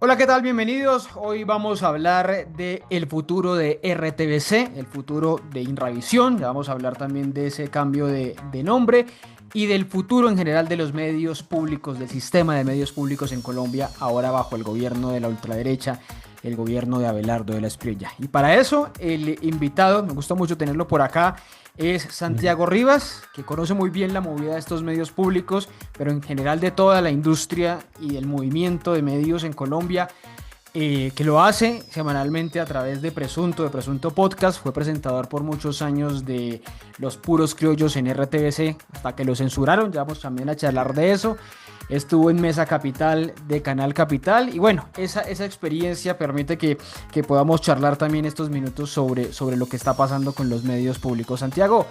Hola, ¿qué tal? Bienvenidos. Hoy vamos a hablar de el futuro de RTBC, el futuro de Inravisión. Ya vamos a hablar también de ese cambio de nombre y del futuro en general de los medios públicos, del sistema de medios públicos en Colombia, ahora bajo el gobierno de la ultraderecha, el gobierno de Abelardo de la Espriella. Y para eso, el invitado, me gusta mucho tenerlo por acá, es Ujú. Santiago Rivas, que conoce muy bien la movida de estos medios públicos, pero en general de toda la industria y del movimiento de medios en Colombia, que lo hace semanalmente a través de Presunto Podcast. Fue presentador por muchos años de Los Puros Criollos en RTBC, hasta que lo censuraron. Ya vamos también a charlar de eso. Estuvo en Mesa Capital de Canal Capital. Y bueno, esa experiencia permite que podamos charlar también estos minutos sobre lo que está pasando con los medios públicos. Santiago,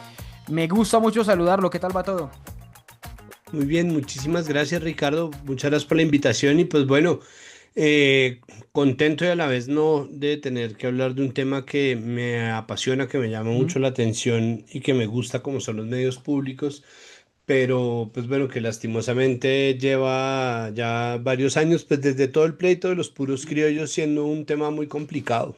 me gusta mucho saludarlo. ¿Qué tal va todo? Muy bien, muchísimas gracias Ricardo, muchas gracias por la invitación y pues bueno, eh, contento y a la vez no de tener que hablar de un tema que me apasiona, que me llama ¿Mm? mucho la atención y que me gusta como son los medios públicos, pero pues bueno, que lastimosamente lleva ya varios años, pues desde todo el pleito de los puros criollos siendo un tema muy complicado.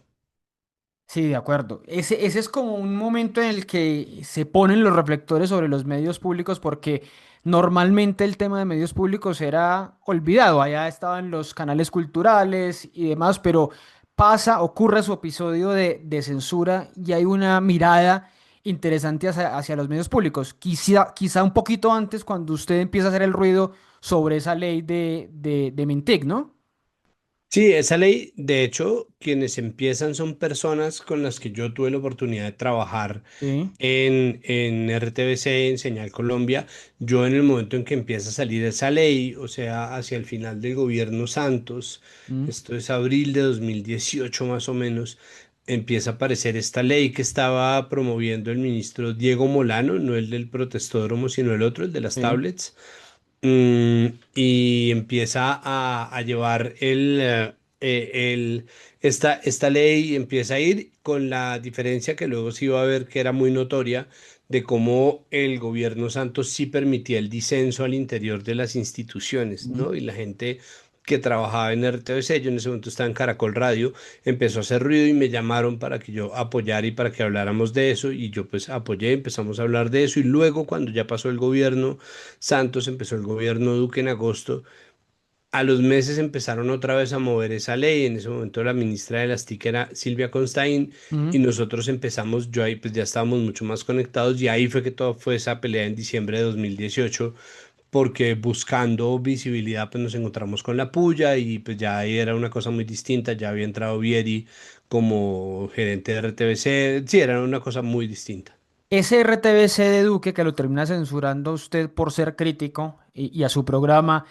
Sí, de acuerdo. Ese es como un momento en el que se ponen los reflectores sobre los medios públicos porque normalmente el tema de medios públicos era olvidado. Allá estaban los canales culturales y demás, pero ocurre su episodio de censura y hay una mirada interesante hacia los medios públicos. Quizá un poquito antes cuando usted empieza a hacer el ruido sobre esa ley de Mintic, ¿no? Sí, esa ley, de hecho, quienes empiezan son personas con las que yo tuve la oportunidad de trabajar Sí. en RTBC, en Señal Colombia. Yo en el momento en que empieza a salir esa ley, o sea, hacia el final del gobierno Santos, Mm. esto es abril de 2018 más o menos, empieza a aparecer esta ley que estaba promoviendo el ministro Diego Molano, no el del protestódromo, sino el otro, el de las Sí. tablets. Y empieza a llevar esta ley, empieza a ir con la diferencia que luego se iba a ver que era muy notoria de cómo el gobierno Santos sí permitía el disenso al interior de las instituciones, Mm. ¿no? Y la gente que trabajaba en RTBC, yo en ese momento estaba en Caracol Radio, empezó a hacer ruido y me llamaron para que yo apoyara y para que habláramos de eso y yo pues apoyé, empezamos a hablar de eso y luego cuando ya pasó el gobierno Santos, empezó el gobierno Duque en agosto. A los meses empezaron otra vez a mover esa ley. En ese momento la ministra de las TIC era Silvia Constaín y Mm. nosotros empezamos, yo ahí pues ya estábamos mucho más conectados y ahí fue que todo fue esa pelea en diciembre de 2018 porque buscando visibilidad pues nos encontramos con la puya y pues ya ahí era una cosa muy distinta, ya había entrado Vieri como gerente de RTBC, sí, era una cosa muy distinta. Ese RTBC de Duque que lo termina censurando a usted por ser crítico y a su programa,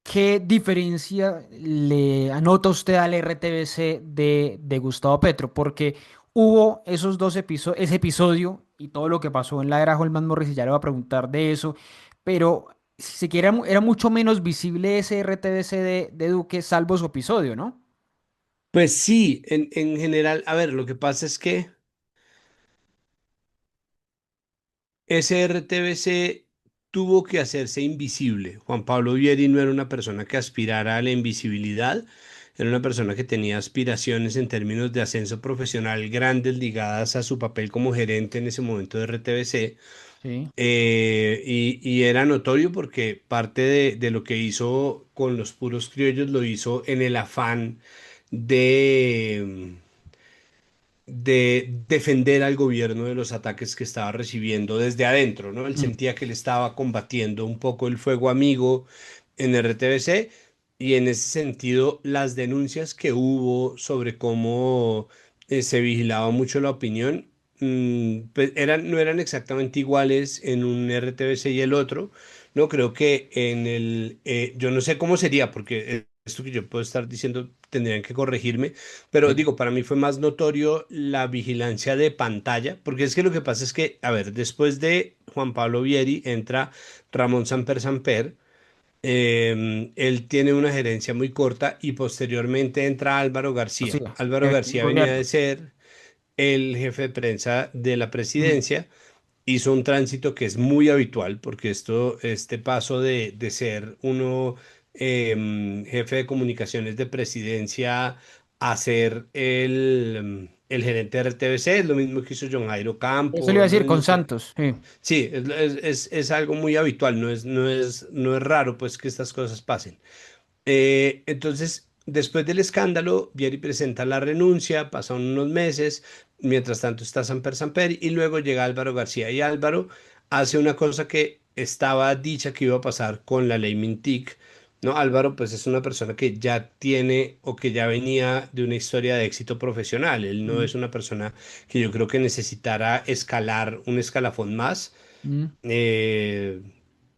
¿qué diferencia le anota usted al RTBC de Gustavo Petro? Porque hubo esos dos episodios, ese episodio y todo lo que pasó en la era Holman Morris, y ya le voy a preguntar de eso, pero si se quiere, era mucho menos visible ese RTBC de Duque, salvo su episodio, ¿no? Pues sí, en general, a ver, lo que pasa es que SRTBC tuvo que hacerse invisible. Juan Pablo Vieri no era una persona que aspirara a la invisibilidad, era una persona que tenía aspiraciones en términos de ascenso profesional grandes ligadas a su papel como gerente en ese momento de RTBC. Sí. Y era notorio porque parte de lo que hizo con los puros criollos lo hizo en el afán de defender al gobierno de los ataques que estaba recibiendo desde adentro, ¿no? Él Mm. sentía que él estaba combatiendo un poco el fuego amigo en RTBC y en ese sentido las denuncias que hubo sobre cómo se vigilaba mucho la opinión, pues no eran exactamente iguales en un RTBC y el otro. No, creo que yo no sé cómo sería, porque esto que yo puedo estar diciendo tendrían que corregirme, pero Sí. digo, para mí fue más notorio la vigilancia de pantalla, porque es que lo que pasa es que, a ver, después de Juan Pablo Vieri entra Ramón Samper Samper, él tiene una gerencia muy corta y posteriormente entra Álvaro Sí, García. Álvaro el García venía de gobierno. ser el jefe de prensa de la Mm. presidencia. Hizo un tránsito que es muy habitual, porque este paso de ser uno jefe de comunicaciones de presidencia a ser el gerente de RTBC. Es lo mismo que hizo John Jairo Eso le iba a Campos, lo decir con mismo que... Santos. Sí. Sí, es algo muy habitual, no es raro pues que estas cosas pasen. Entonces, después del escándalo, Vieri presenta la renuncia, pasan unos meses, mientras tanto está Samper y luego llega Álvaro García y Álvaro hace una cosa que estaba dicha que iba a pasar con la ley Mintic, ¿no? Álvaro pues es una persona que ya tiene o que ya venía de una historia de éxito profesional, él no Mm, es una persona que yo creo que necesitara escalar un escalafón más. mm.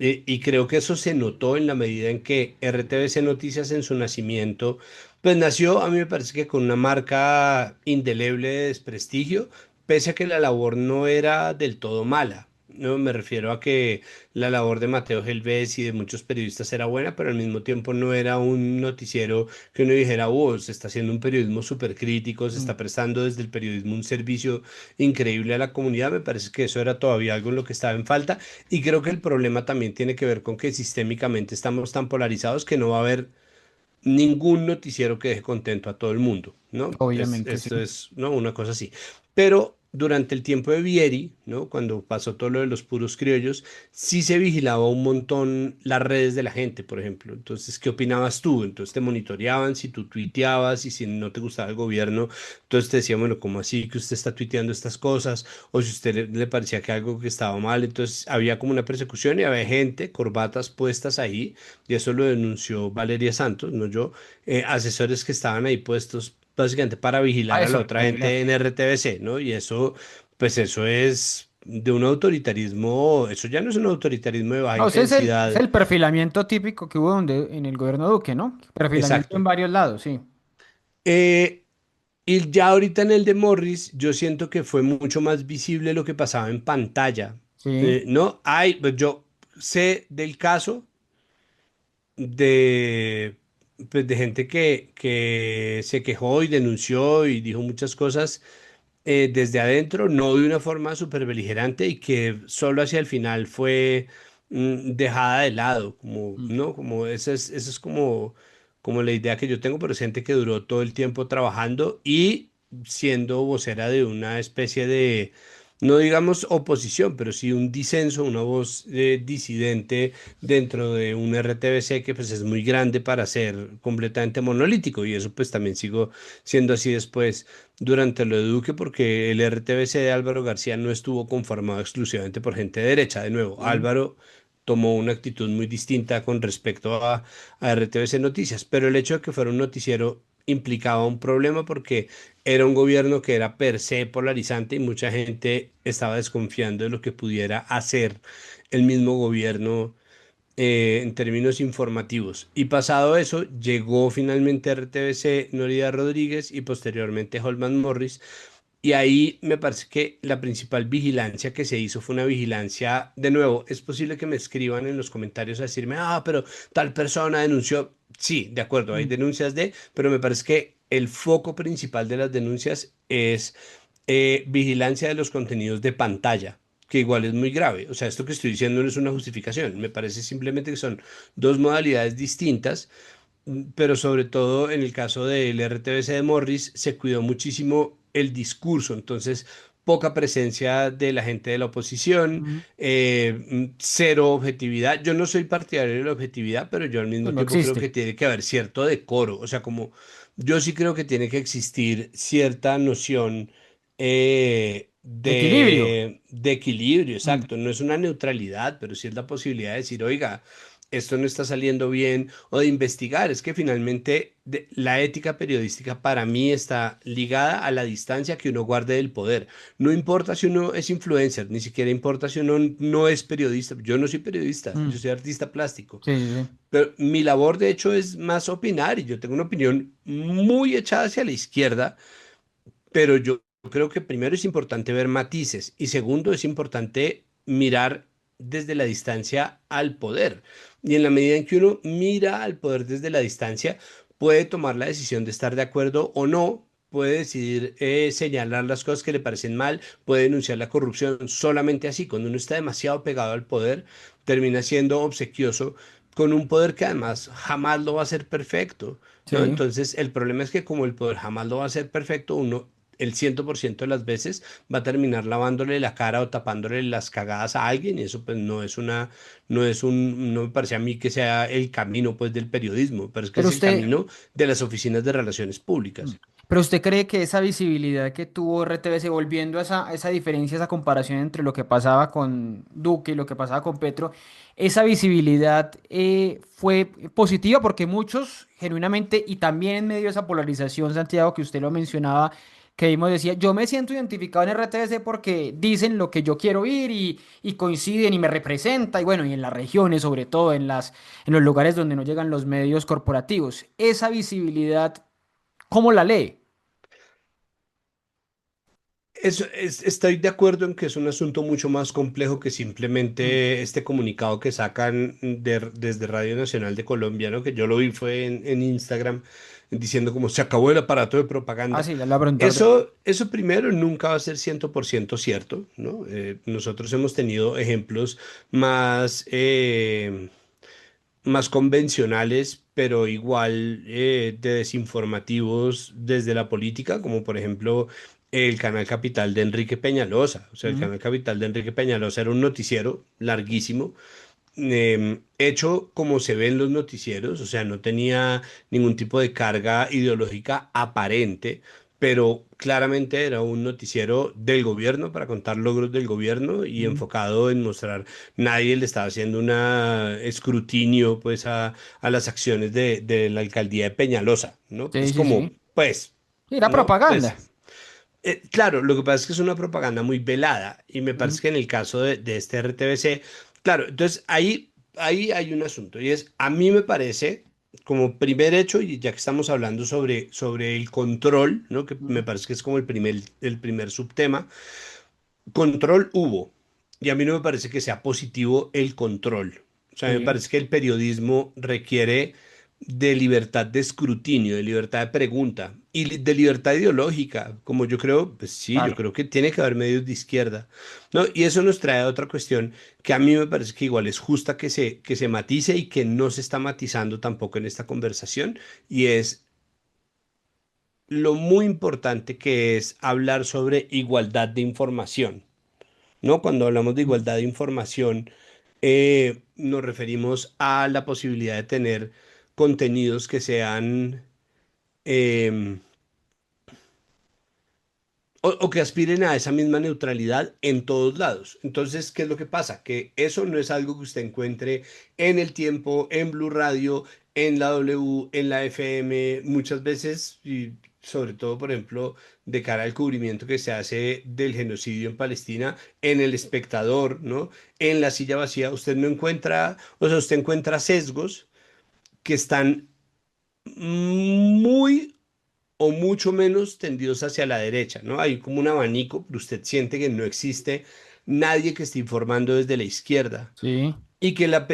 Eh, y creo que eso se notó en la medida en que RTBC Noticias en su nacimiento, pues nació, a mí me parece que con una marca indeleble de desprestigio, pese a que la labor no era del todo mala. No me refiero a que la labor de Mateo Gelbez y de muchos periodistas era buena, pero al mismo tiempo no era un noticiero que uno dijera, se está haciendo un periodismo súper crítico, se Mm. está prestando desde el periodismo un servicio increíble a la comunidad. Me parece que eso era todavía algo en lo que estaba en falta y creo que el problema también tiene que ver con que sistémicamente estamos tan polarizados que no va a haber ningún noticiero que deje contento a todo el mundo, ¿no? Obviamente, sí. Esto es, ¿no? Una cosa así. Pero durante el tiempo de Vieri, ¿no? Cuando pasó todo lo de los puros criollos, sí se vigilaba un montón las redes de la gente, por ejemplo. Entonces, ¿qué opinabas tú? Entonces te monitoreaban si tú tuiteabas y si no te gustaba el gobierno, entonces te decían, bueno, ¿cómo así que usted está tuiteando estas cosas? O si a usted le parecía que algo que estaba mal, entonces había como una persecución y había gente, corbatas puestas ahí y eso lo denunció Valeria Santos, no yo, asesores que estaban ahí puestos básicamente para Ah, vigilar a la eso, otra para vigilar. gente en RTBC, ¿no? Y eso, pues eso es de un autoritarismo, eso ya no es un autoritarismo de baja No, ese es intensidad. el perfilamiento típico que hubo en el gobierno de Duque, ¿no? Perfilamiento en Exacto. varios lados, sí. Eh, y ya ahorita en el de Morris, yo siento que fue mucho más visible lo que pasaba en pantalla. Sí. No, pues yo sé del caso de, pues de gente que se quejó y denunció y dijo muchas cosas desde adentro, no de una forma súper beligerante y que solo hacia el final fue dejada de lado, como, Mm. ¿no? Como esa es como la idea que yo tengo, pero es gente que duró todo el tiempo trabajando y siendo vocera de una especie de, no digamos oposición, pero sí un disenso, una voz disidente dentro de un RTBC que pues es muy grande para ser completamente monolítico y eso pues también sigo siendo así después durante lo de Duque porque el RTBC de Álvaro García no estuvo conformado exclusivamente por gente de derecha. De nuevo, Sí. Álvaro tomó una actitud muy distinta con respecto a RTBC Noticias, pero el hecho de que fuera un noticiero implicaba un problema porque era un gobierno que era per se polarizante y mucha gente estaba desconfiando de lo que pudiera hacer el mismo gobierno en términos informativos. Y pasado eso, llegó finalmente a RTBC Norida Rodríguez y posteriormente Holman Morris. Y ahí me parece que la principal vigilancia que se hizo fue una vigilancia, de nuevo, es posible que me escriban en los comentarios a decirme, pero tal persona denunció. Sí, de acuerdo, hay Mm. denuncias pero me parece que el foco principal de las denuncias es vigilancia de los contenidos de pantalla, que igual es muy grave. O sea, esto que estoy diciendo no es una justificación, me parece simplemente que son dos modalidades distintas, pero sobre todo en el caso del RTBC de Morris se cuidó muchísimo el discurso, entonces poca presencia de la gente de la oposición, Mm. cero objetividad. Yo no soy partidario de la objetividad, pero yo al No, mismo no tiempo creo existe. que tiene que haber cierto decoro, o sea, como yo sí creo que tiene que existir cierta noción Equilibrio. de equilibrio, Mm. exacto, no es una neutralidad, pero sí es la posibilidad de decir, oiga, esto no está saliendo bien, o de investigar. Es que finalmente la ética periodística para mí está ligada a la distancia que uno guarde del poder. No importa si uno es influencer, ni siquiera importa si uno no es periodista. Yo no soy periodista, yo Mm. soy artista plástico. Sí, sí, sí. Pero mi labor, de hecho, es más opinar y yo tengo una opinión muy echada hacia la izquierda, pero yo creo que primero es importante ver matices y segundo es importante mirar desde la distancia al poder. Y en la medida en que uno mira al poder desde la distancia, puede tomar la decisión de estar de acuerdo o no, puede decidir señalar las cosas que le parecen mal, puede denunciar la corrupción solamente así. Cuando uno está demasiado pegado al poder, termina siendo obsequioso con un poder que además jamás lo va a hacer perfecto, ¿no? Sí. Entonces, el problema es que como el poder jamás lo va a hacer perfecto, uno, el 100% de las veces va a terminar lavándole la cara o tapándole las cagadas a alguien y eso pues no es una, no me parece a mí que sea el camino pues del periodismo, pero es que Pero es el usted, camino de las oficinas de relaciones mm, públicas. pero usted cree que esa visibilidad que tuvo RTBC, volviendo a esa diferencia, esa comparación entre lo que pasaba con Duque y lo que pasaba con Petro, esa visibilidad fue positiva porque muchos, genuinamente, y también en medio de esa polarización, Santiago, que usted lo mencionaba, que vimos, decía, yo me siento identificado en RTBC porque dicen lo que yo quiero oír y coinciden y me representa, y bueno, y en las regiones, sobre todo en los lugares donde no llegan los medios corporativos. Esa visibilidad, ¿cómo la lee? Estoy de acuerdo en que es un asunto mucho más complejo que Mm. simplemente este comunicado que sacan desde Radio Nacional de Colombia, ¿no? Que yo lo vi fue en Instagram diciendo como se acabó el aparato de Ah, propaganda. sí, ya le voy a preguntar de eso. Eso primero nunca va a ser 100% cierto, ¿no? Nosotros hemos tenido ejemplos más, más convencionales, pero igual de desinformativos desde la política, como por ejemplo el canal Capital de Enrique Peñalosa. O sea, el Mm, canal Capital de Enrique Peñalosa era un noticiero larguísimo, hecho como se ve en los noticieros, o sea, no tenía ningún tipo de carga ideológica aparente, pero claramente era un noticiero del gobierno para contar logros del gobierno y mm. enfocado en mostrar, nadie le estaba haciendo un escrutinio pues a las acciones de la alcaldía de Peñalosa, ¿no? Sí, Es sí, como, sí. pues, Sí, era ¿no? propaganda. Pues claro, lo que pasa es que es una propaganda muy velada y me Mm, parece que en el caso de este RTBC, claro, entonces ahí hay un asunto y es, a mí me parece, como primer hecho, y ya que estamos hablando sobre el control, ¿no? Que me mm. parece que es como el primer subtema, control hubo y a mí no me parece que sea positivo el control. O sea, me Sí, parece que el periodismo requiere de libertad de escrutinio, de libertad de pregunta y de libertad ideológica, como yo creo, pues sí, yo claro. creo que tiene que haber medios de izquierda, ¿no? Y eso nos trae a otra cuestión que a mí me parece que igual es justa que se matice y que no se está matizando tampoco en esta conversación, y es lo muy importante que es hablar sobre igualdad de información, ¿no? Cuando hablamos de Mm. igualdad de información, nos referimos a la posibilidad de tener contenidos que sean em, o que aspiren a esa misma neutralidad en todos lados. Entonces, ¿qué es lo que pasa? Que eso no es algo que usted encuentre en El Tiempo, en Blue Radio, en la W, en la FM, muchas veces, y sobre todo, por ejemplo, de cara al cubrimiento que se hace del genocidio en Palestina, en El Espectador, ¿no? En La Silla Vacía, usted no encuentra, o sea, usted encuentra sesgos que están muy o mucho menos tendidos hacia la derecha, ¿no? Hay como un abanico, pero usted siente que no existe nadie que esté informando desde la izquierda Sí, y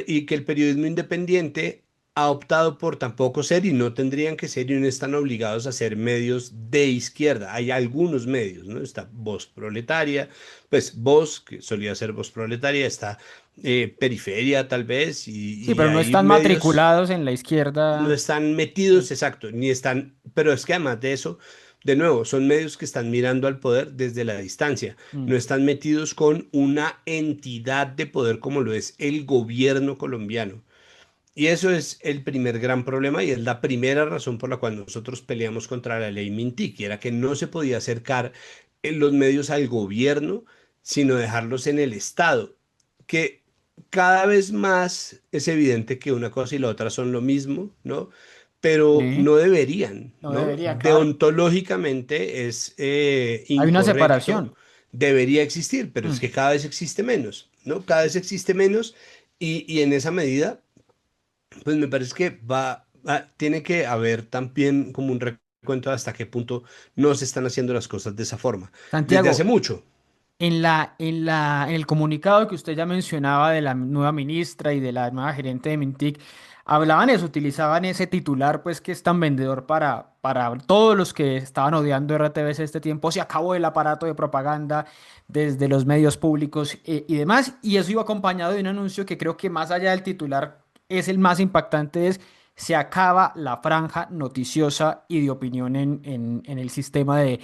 y que el periodismo independiente ha optado por tampoco ser y no tendrían que ser y no están obligados a ser medios de izquierda. Hay algunos medios, ¿no? Está Voz Proletaria, pues Voz, que solía ser Voz Proletaria, está Periferia tal vez sí, y pero no hay están medios matriculados en la no izquierda. están metidos, exacto, ni están, pero es que además de eso, de nuevo, son medios que están mirando al poder desde la distancia, Mm, no están metidos con una entidad de poder como lo es el gobierno colombiano. Y eso es el primer gran problema y es la primera razón por la cual nosotros peleamos contra la ley Mintic, y era que no se podía acercar en los medios al gobierno, sino dejarlos en el Estado, que cada vez más es evidente que una cosa y la otra son lo mismo, ¿no? Pero sí, no deberían, no ¿no? debería, claro. Deontológicamente es Hay una incorrecto, separación. debería existir, pero es Mm. que cada vez existe menos, ¿no? Cada vez existe menos y en esa medida pues me parece que tiene que haber también como un recuento de hasta qué punto no se están haciendo las cosas de esa forma. Desde hace Santiago, mucho. en el comunicado que usted ya mencionaba de la nueva ministra y de la nueva gerente de Mintic, hablaban eso, utilizaban ese titular, pues que es tan vendedor para todos los que estaban odiando RTBC este tiempo. Se acabó el aparato de propaganda desde los medios públicos y demás. Y eso iba acompañado de un anuncio que creo que más allá del titular es el más impactante, es se acaba la franja noticiosa y de opinión en el sistema de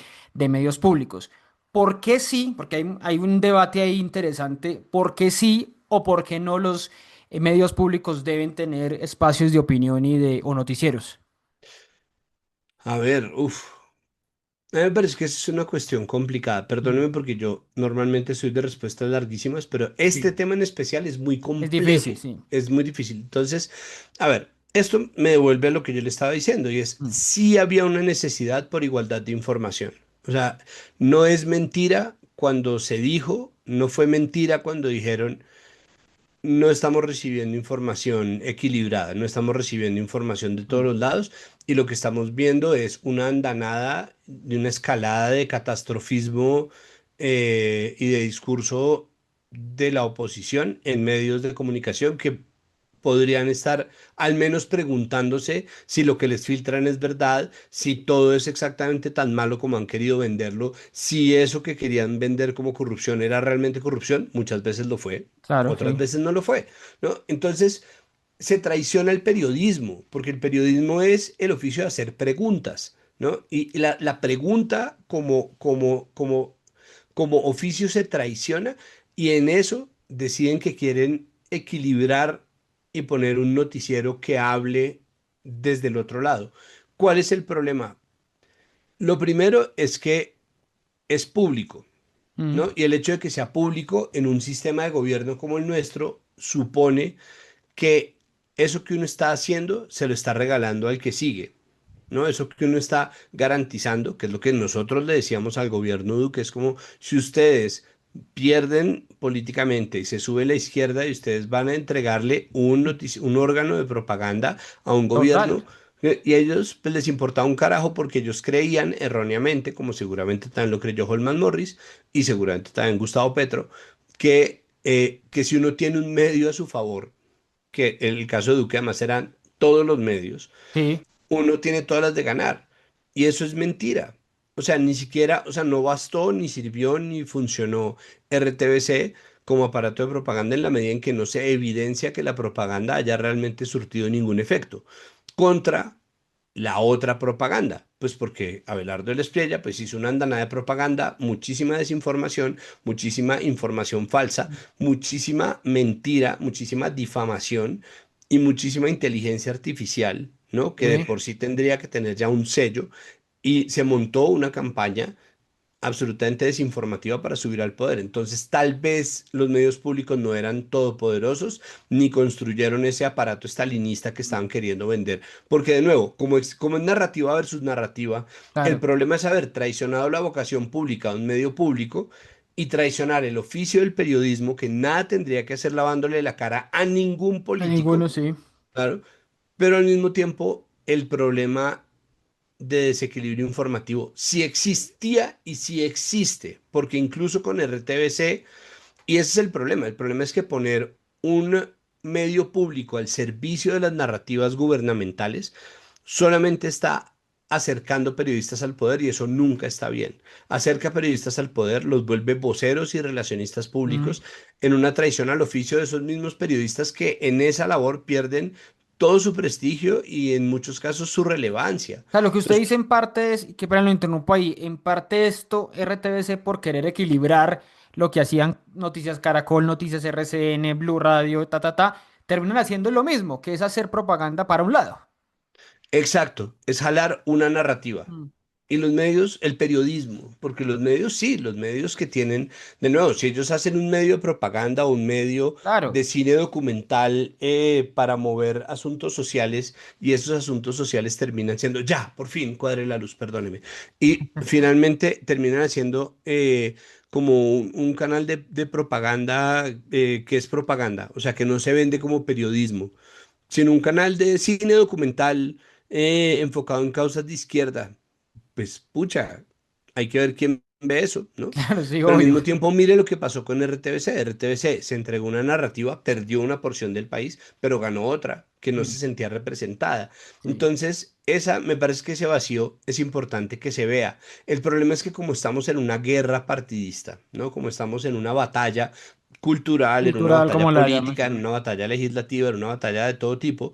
medios públicos. ¿Por qué sí? Porque hay un debate ahí interesante. ¿Por qué sí o por qué no los medios públicos deben tener espacios de opinión o noticieros? A ver, uff. A mí me parece que es una cuestión complicada. Mm. Perdóneme porque yo normalmente soy de respuestas larguísimas, pero este Sí. tema en especial es muy Es difícil, complejo, sí. es muy difícil. Entonces, a ver, esto me devuelve a lo que yo le estaba diciendo y es, Mm. sí había una necesidad por igualdad de información. O sea, no es mentira cuando se dijo, no fue mentira cuando dijeron no estamos recibiendo información equilibrada, no estamos recibiendo información de todos Mm. los lados y lo que estamos viendo es una andanada de una escalada de catastrofismo y de discurso de la oposición en medios de comunicación que podrían estar al menos preguntándose si lo que les filtran es verdad, si todo es exactamente tan malo como han querido venderlo, si eso que querían vender como corrupción era realmente corrupción, muchas veces lo fue, Claro, otras sí. veces no lo fue, ¿no? Entonces se traiciona el periodismo, porque el periodismo es el oficio de hacer preguntas, ¿no? Y la pregunta como oficio se traiciona y en eso deciden que quieren equilibrar y poner un noticiero que hable desde el otro lado. ¿Cuál es el problema? Lo primero es que es público, Mm. ¿no? Y el hecho de que sea público en un sistema de gobierno como el nuestro supone que eso que uno está haciendo se lo está regalando al que sigue, ¿no? Eso que uno está garantizando, que es lo que nosotros le decíamos al gobierno Duque, es como si ustedes pierden políticamente y se sube la izquierda y ustedes van a entregarle un órgano de propaganda a un Total. gobierno y a ellos pues, les importaba un carajo porque ellos creían erróneamente, como seguramente también lo creyó Holman Morris y seguramente también Gustavo Petro, que si uno tiene un medio a su favor, que en el caso de Duque además eran todos los medios, Sí. uno tiene todas las de ganar. Y eso es mentira. O sea, ni siquiera, o sea, no bastó, ni sirvió, ni funcionó RTBC como aparato de propaganda en la medida en que no se evidencia que la propaganda haya realmente surtido ningún efecto. Contra la otra propaganda, pues porque Abelardo El Espriella pues hizo una andanada de propaganda, muchísima desinformación, muchísima información falsa, muchísima mentira, muchísima difamación y muchísima inteligencia artificial, ¿no? Que de Sí. por sí tendría que tener ya un sello y se montó una campaña absolutamente desinformativa para subir al poder. Entonces, tal vez los medios públicos no eran todopoderosos ni construyeron ese aparato estalinista que estaban queriendo vender. Porque, de nuevo, como es narrativa versus narrativa, el Claro. problema es haber traicionado la vocación pública de un medio público y traicionar el oficio del periodismo, que nada tendría que hacer lavándole la cara a ningún A ninguno, político, sí. claro, pero al mismo tiempo el problema de desequilibrio informativo si existía y si existe, porque incluso con RTBC, y ese es el problema es que poner un medio público al servicio de las narrativas gubernamentales solamente está acercando periodistas al poder y eso nunca está bien. Acerca periodistas al poder, los vuelve voceros y relacionistas Mm. públicos en una traición al oficio de esos mismos periodistas que en esa labor pierden todo su prestigio y en muchos casos su relevancia. O sea, lo que usted Entonces, dice en parte es, y que pena lo interrumpo ahí, en parte esto, RTBC por querer equilibrar lo que hacían Noticias Caracol, Noticias RCN, Blue Radio, terminan haciendo lo mismo, que es hacer propaganda para un lado. exacto, es jalar una narrativa. Mm. Y los medios, el periodismo, porque los medios sí, los medios que tienen, de nuevo, si ellos hacen un medio de propaganda o un medio Claro. de cine documental para mover asuntos sociales y esos asuntos sociales terminan siendo, ya, por fin, cuadre la luz, perdóneme. Y finalmente terminan haciendo como un canal de propaganda que es propaganda, o sea, que no se vende como periodismo sino un canal de cine documental enfocado en causas de izquierda. Pues pucha, hay que ver quién ve eso, ¿no? Claro, sí, Pero al obvio. mismo tiempo, mire lo que pasó con RTBC. RTBC se entregó una narrativa, perdió una porción del país, pero ganó otra que no se Mm. sentía representada. Sí. Entonces, esa me parece que ese vacío es importante que se vea. El problema es que como estamos en una guerra partidista, ¿no? Como estamos en una batalla cultural, en una cultural, como batalla la política, llaman. en una batalla legislativa, en una batalla de todo tipo.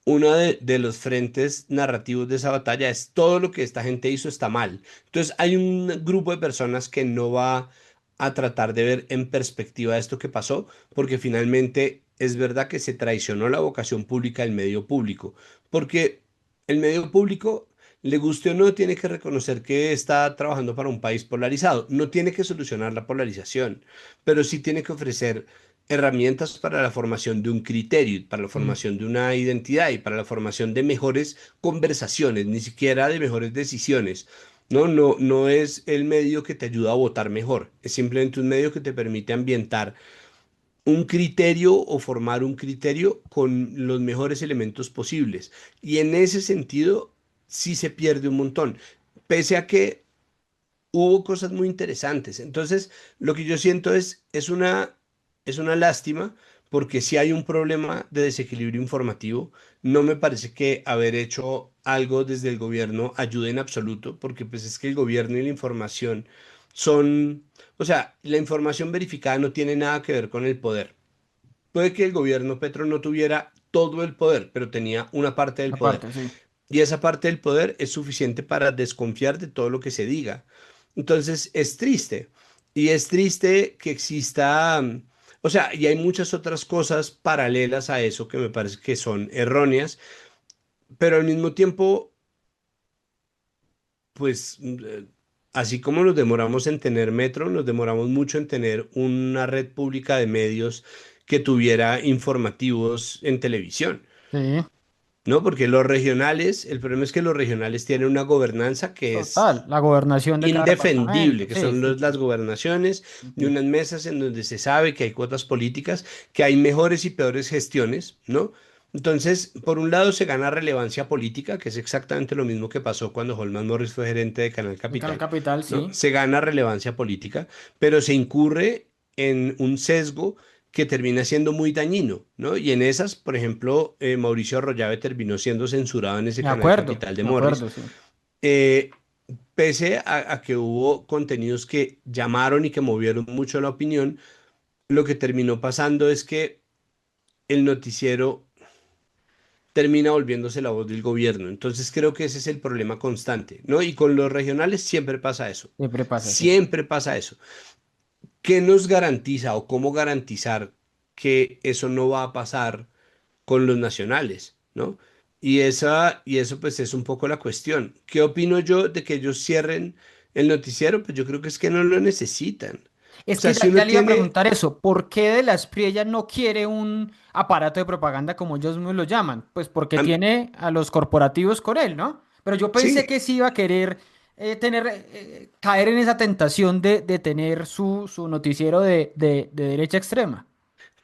Uno de los frentes narrativos de esa batalla es todo lo que esta gente hizo está mal. Entonces hay un grupo de personas que no va a tratar de ver en perspectiva esto que pasó, porque finalmente es verdad que se traicionó la vocación pública del medio público, porque el medio público, le guste o no, tiene que reconocer que está trabajando para un país polarizado. No tiene que solucionar la polarización, pero sí tiene que ofrecer herramientas para la formación de un criterio, para la Mm. formación de una identidad y para la formación de mejores conversaciones, ni siquiera de mejores decisiones. No es el medio que te ayuda a votar mejor, es simplemente un medio que te permite ambientar un criterio o formar un criterio con los mejores elementos posibles. Y en ese sentido, sí se pierde un montón, pese a que hubo cosas muy interesantes. Entonces, lo que yo siento es una lástima porque si hay un problema de desequilibrio informativo, no me parece que haber hecho algo desde el gobierno ayude en absoluto, porque pues es que el gobierno y la información son, o sea, la información verificada no tiene nada que ver con el poder. Puede que el gobierno Petro no tuviera todo el poder, pero tenía una parte del poder. Aparte, sí. Y esa parte del poder es suficiente para desconfiar de todo lo que se diga. Entonces es triste. Y es triste que exista, o sea, y hay muchas otras cosas paralelas a eso que me parece que son erróneas, pero al mismo tiempo, pues, así como nos demoramos en tener metro, nos demoramos mucho en tener una red pública de medios que tuviera informativos en televisión. Sí, ¿No? Porque los regionales, el problema es que los regionales tienen una gobernanza que total. es La gobernación de cada indefendible, departamento. que Sí, son sí. las gobernaciones de Ujú. unas mesas en donde se sabe que hay cuotas políticas, que hay mejores y peores gestiones, ¿no? Entonces, por un lado se gana relevancia política, que es exactamente lo mismo que pasó cuando Holman Morris fue gerente de Canal En Canal Capital, Capital, ¿no? sí. Se gana relevancia política, pero se incurre en un sesgo que termina siendo muy dañino, ¿no? Y en esas, por ejemplo, Mauricio Arroyave terminó siendo censurado en ese Canal Capital de De Morris, acuerdo, sí. eh, pese a que hubo contenidos que llamaron y que movieron mucho la opinión. Lo que terminó pasando es que el noticiero termina volviéndose la voz del gobierno. Entonces creo que ese es el problema constante, ¿no? Y con los regionales siempre pasa eso. Siempre pasa, sí. Siempre pasa eso. ¿Qué nos garantiza o cómo garantizar que eso no va a pasar con los nacionales, ¿no? Y eso pues es un poco la cuestión. ¿Qué opino yo de que ellos cierren el noticiero? Pues yo creo que es que no lo necesitan. O Es que sea, si ya uno le iba a tiene, preguntar eso. ¿Por qué De la Espriella no quiere un aparato de propaganda como ellos mismos lo llaman? Pues porque am- tiene a los corporativos con él, ¿no? Pero yo pensé sí, que sí iba a querer caer en esa tentación de tener su noticiero de derecha extrema.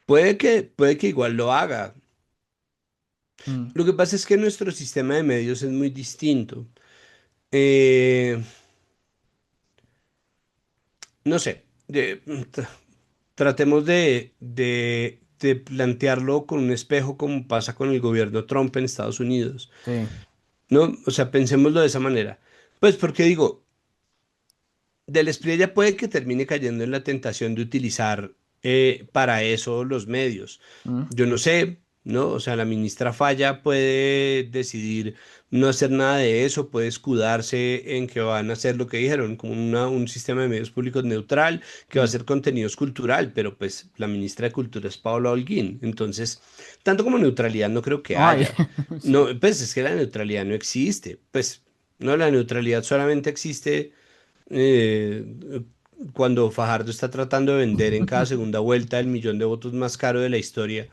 puede que igual lo haga. Mm. Lo que pasa es que nuestro sistema de medios es muy distinto. Eh, no sé, tratemos de plantearlo con un espejo como pasa con el gobierno Trump en Estados Unidos. Sí. ¿No? O sea, pensémoslo de esa manera. Pues porque digo, Del Espriella puede que termine cayendo en la tentación de utilizar para eso los medios. Mm. Yo no sé, ¿no? O sea, la ministra Falla puede decidir no hacer nada de eso, puede escudarse en que van a hacer lo que dijeron, como un sistema de medios públicos neutral, que va a Mm. hacer contenidos cultural, pero pues la ministra de Cultura es Paula Holguín. Entonces, tanto como neutralidad no creo que No hay. haya. No, pues es que la neutralidad no existe. Pues, no, la neutralidad solamente existe eh, cuando Fajardo está tratando de vender en cada segunda vuelta el millón de votos más caro de la historia,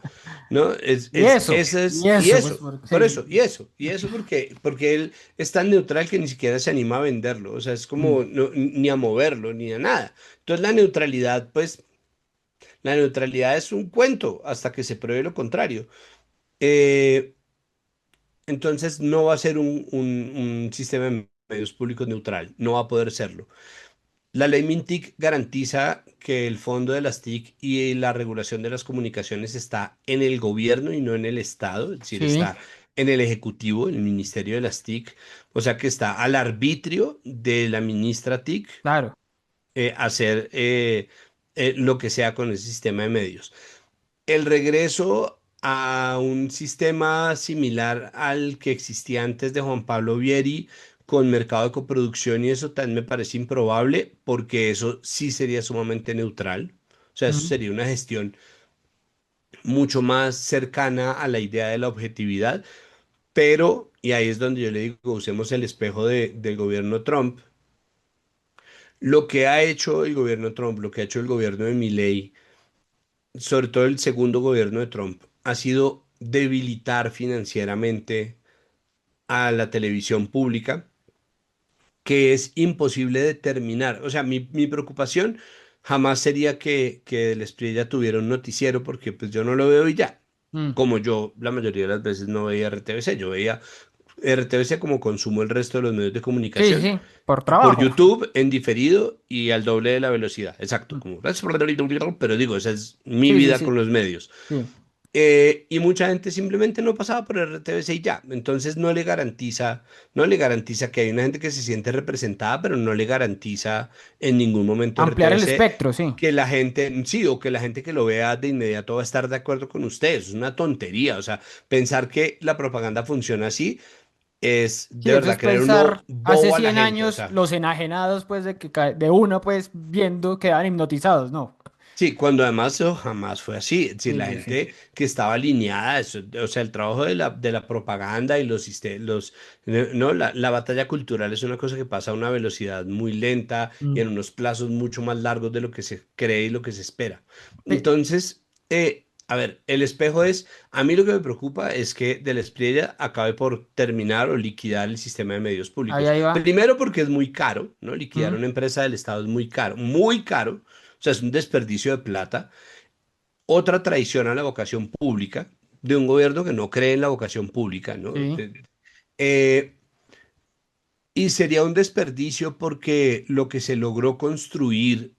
¿no? Y eso, pues, sí. Y eso porque él es tan neutral que ni siquiera se anima a venderlo, o sea, es Mm. como ni a moverlo, ni a nada. Entonces la neutralidad, pues, la neutralidad es un cuento hasta que se pruebe lo contrario. Eh, entonces no va a ser un sistema de medios públicos neutral, no va a poder serlo. La ley MINTIC garantiza que el fondo de las TIC y la regulación de las comunicaciones está en el gobierno y no en el Estado, es decir, Sí, está en el Ejecutivo, en el Ministerio de las TIC, o sea que está al arbitrio de la ministra TIC claro. hacer lo que sea con ese sistema de medios. El regreso a un sistema similar al que existía antes de Juan Pablo Vieri, con mercado de coproducción y eso también me parece improbable, porque eso sí sería sumamente neutral. O sea, eso Mm. sería una gestión mucho más cercana a la idea de la objetividad, pero, y ahí es donde yo le digo, usemos el espejo del gobierno Trump. Lo que ha hecho el gobierno Trump, lo que ha hecho el gobierno de Milei, sobre todo el segundo gobierno de Trump, ha sido debilitar financieramente a la televisión pública, que es imposible determinar. O sea, mi preocupación jamás sería que el Estrella tuviera un noticiero, porque pues yo no lo veo y ya. Mm. Como yo la mayoría de las veces no veía RTBC, yo veía RTBC como consumo el resto de los medios de Sí, sí, comunicación, sí, por por trabajo. YouTube en diferido y al doble de la velocidad. Exacto, Mm. como, pero digo, esa es mi Sí, sí, vida sí, con los medios. sí. Y mucha gente simplemente no pasaba por RTBC y ya. Entonces no le garantiza que hay una gente que se siente representada, pero no le garantiza en ningún momento Ampliar el RTBC espectro, sí. que la gente, sí, o que la gente que lo vea de inmediato va a estar de acuerdo con ustedes. Es una tontería. O sea, pensar que la propaganda funciona así es Sí, de eso es verdad creer uno pensar, hace bobo a la 100 gente. O años sea. los enajenados, pues, de que de una, pues, viendo, quedaban hipnotizados, ¿no? Sí, cuando además eso jamás fue así. Es decir, Sí, la sí, sí. gente que estaba alineada, o sea, el trabajo de la propaganda y no, la batalla cultural es una cosa que pasa a una velocidad muy lenta y Mm. en unos plazos mucho más largos de lo que se cree y lo que se espera. Sí, Entonces, a ver, el espejo a mí lo que me preocupa es que Del Espriella acabe por terminar o liquidar el sistema de medios ahí, públicos. ahí va. Primero porque es muy caro, ¿no? Liquidar Mm. una empresa del Estado es muy caro. O sea, es un desperdicio de plata. Otra traición a la vocación pública de un gobierno que no cree en la vocación pública, ¿no? Sí. Eh, y sería un desperdicio porque lo que se logró construir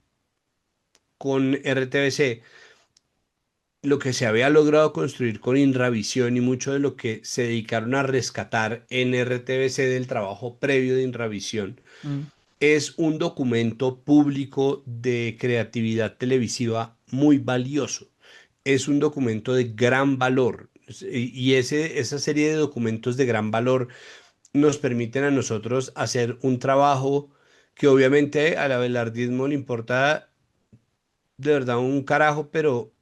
con RTBC, lo que se había logrado construir con Inravisión y mucho de lo que se dedicaron a rescatar en RTBC del trabajo previo de Inravisión, Mm. es un documento público de creatividad televisiva muy valioso. Es un documento de gran valor. Y esa serie de documentos de gran valor nos permiten a nosotros hacer un trabajo que obviamente al abelardismo le importa de verdad un carajo, pero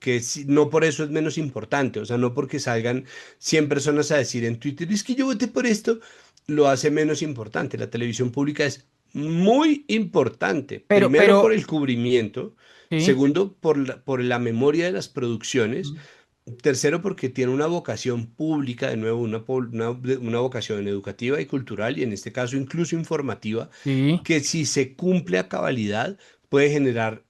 que no por eso es menos importante. O sea, no porque salgan 100 personas a decir en Twitter, es que yo voté por esto, lo hace menos importante. La televisión pública es muy importante. Primero por Pero, el cubrimiento, sí. segundo por la memoria de las producciones, Mm. tercero porque tiene una vocación pública, de nuevo, una vocación educativa y cultural, y en este caso incluso informativa, Sí. que si se cumple a cabalidad puede generar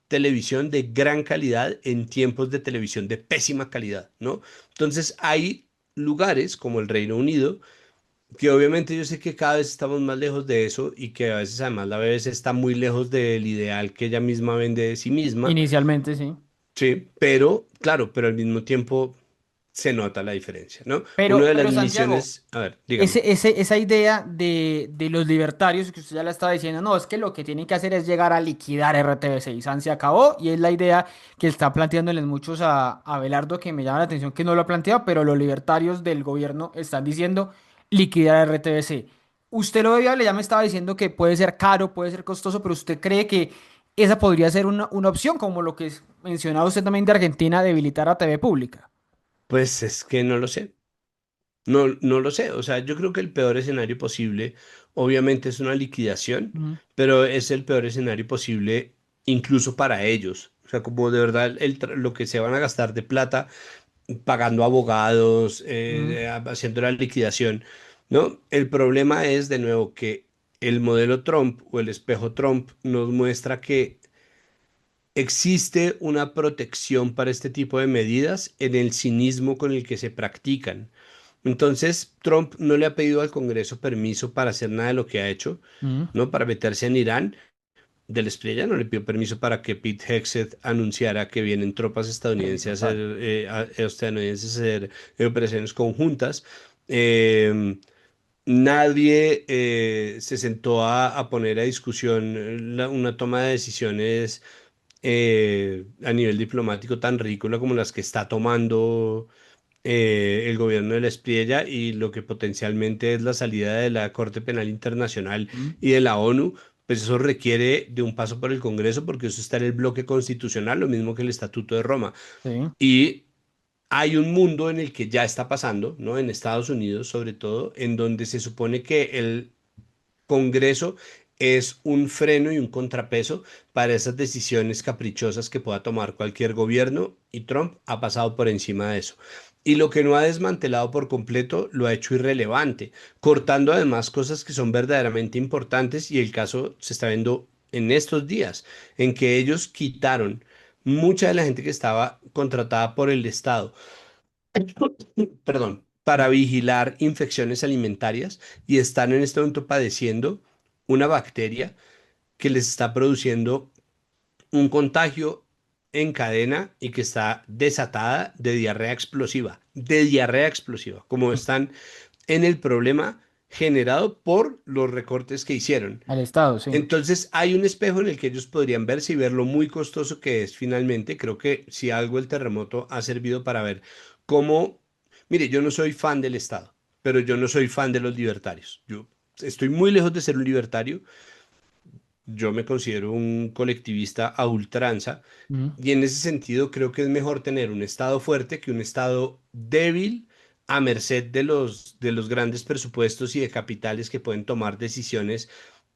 televisión de gran calidad en tiempos de televisión de pésima calidad, ¿no? Entonces hay lugares como el Reino Unido, que obviamente yo sé que cada vez estamos más lejos de eso y que a veces además la BBC está muy lejos del ideal que ella misma vende de sí misma, Inicialmente, sí. sí, pero claro, pero al mismo tiempo se nota la diferencia, ¿no? Una de las Pero Santiago, misiones, a ver, dígame. esa idea de los libertarios que usted ya la estaba diciendo, no, es que lo que tienen que hacer es llegar a liquidar RTBC y San se acabó y es la idea que está planteándoles muchos a Abelardo que me llama la atención que no lo ha planteado, pero los libertarios del gobierno están diciendo liquidar RTBC. Usted lo ve viable, ya me estaba diciendo que puede ser caro, puede ser costoso, pero usted cree que esa podría ser una opción, como lo que mencionaba usted también de Argentina, debilitar a TV pública. Pues es que no lo sé. No lo sé, o sea, yo creo que el peor escenario posible, obviamente es una liquidación, Mm. pero es el peor escenario posible incluso para ellos. O sea, como de verdad lo que se van a gastar de plata pagando abogados, Mm. haciendo la liquidación, ¿no? El problema es, de nuevo, que el modelo Trump o el espejo Trump nos muestra que existe una protección para este tipo de medidas en el cinismo con el que se practican. Entonces, Trump no le ha pedido al Congreso permiso para hacer nada de lo que ha hecho, Mm. ¿no? Para meterse en Irán. Del Espriella no le pidió permiso para que Pete Hegseth anunciara que vienen tropas Sí, estadounidenses a hacer, total. estadounidenses a hacer operaciones conjuntas. Eh, Nadie se sentó a poner a discusión una toma de decisiones a nivel diplomático tan ridícula como las que está tomando el gobierno de la Espriella y lo que potencialmente es la salida de la Corte Penal Internacional Mm, y de la ONU, pues eso requiere de un paso por el Congreso porque eso está en el bloque constitucional, lo mismo que el Estatuto de Roma. sí, Y hay un mundo en el que ya está pasando, ¿no? En Estados Unidos sobre todo, en donde se supone que el Congreso es un freno y un contrapeso para esas decisiones caprichosas que pueda tomar cualquier gobierno y Trump ha pasado por encima de eso. Y lo que no ha desmantelado por completo lo ha hecho irrelevante, cortando además cosas que son verdaderamente importantes y el caso se está viendo en estos días, en que ellos quitaron mucha de la gente que estaba contratada por el Estado, perdón, para vigilar infecciones alimentarias y están en este momento padeciendo una bacteria que les está produciendo un contagio en cadena y que está desatada de diarrea explosiva, como están en el problema generado por los recortes que hicieron. al Estado, sí. Entonces hay un espejo en el que ellos podrían verse y ver lo muy costoso que es finalmente. Creo que si algo el terremoto ha servido para ver cómo, mire, yo no soy fan del Estado, pero yo no soy fan de los libertarios. Yo estoy muy lejos de ser un libertario. Yo me considero un colectivista a ultranza Mm, y en ese sentido creo que es mejor tener un Estado fuerte que un Estado débil a merced de los grandes presupuestos y de capitales que pueden tomar decisiones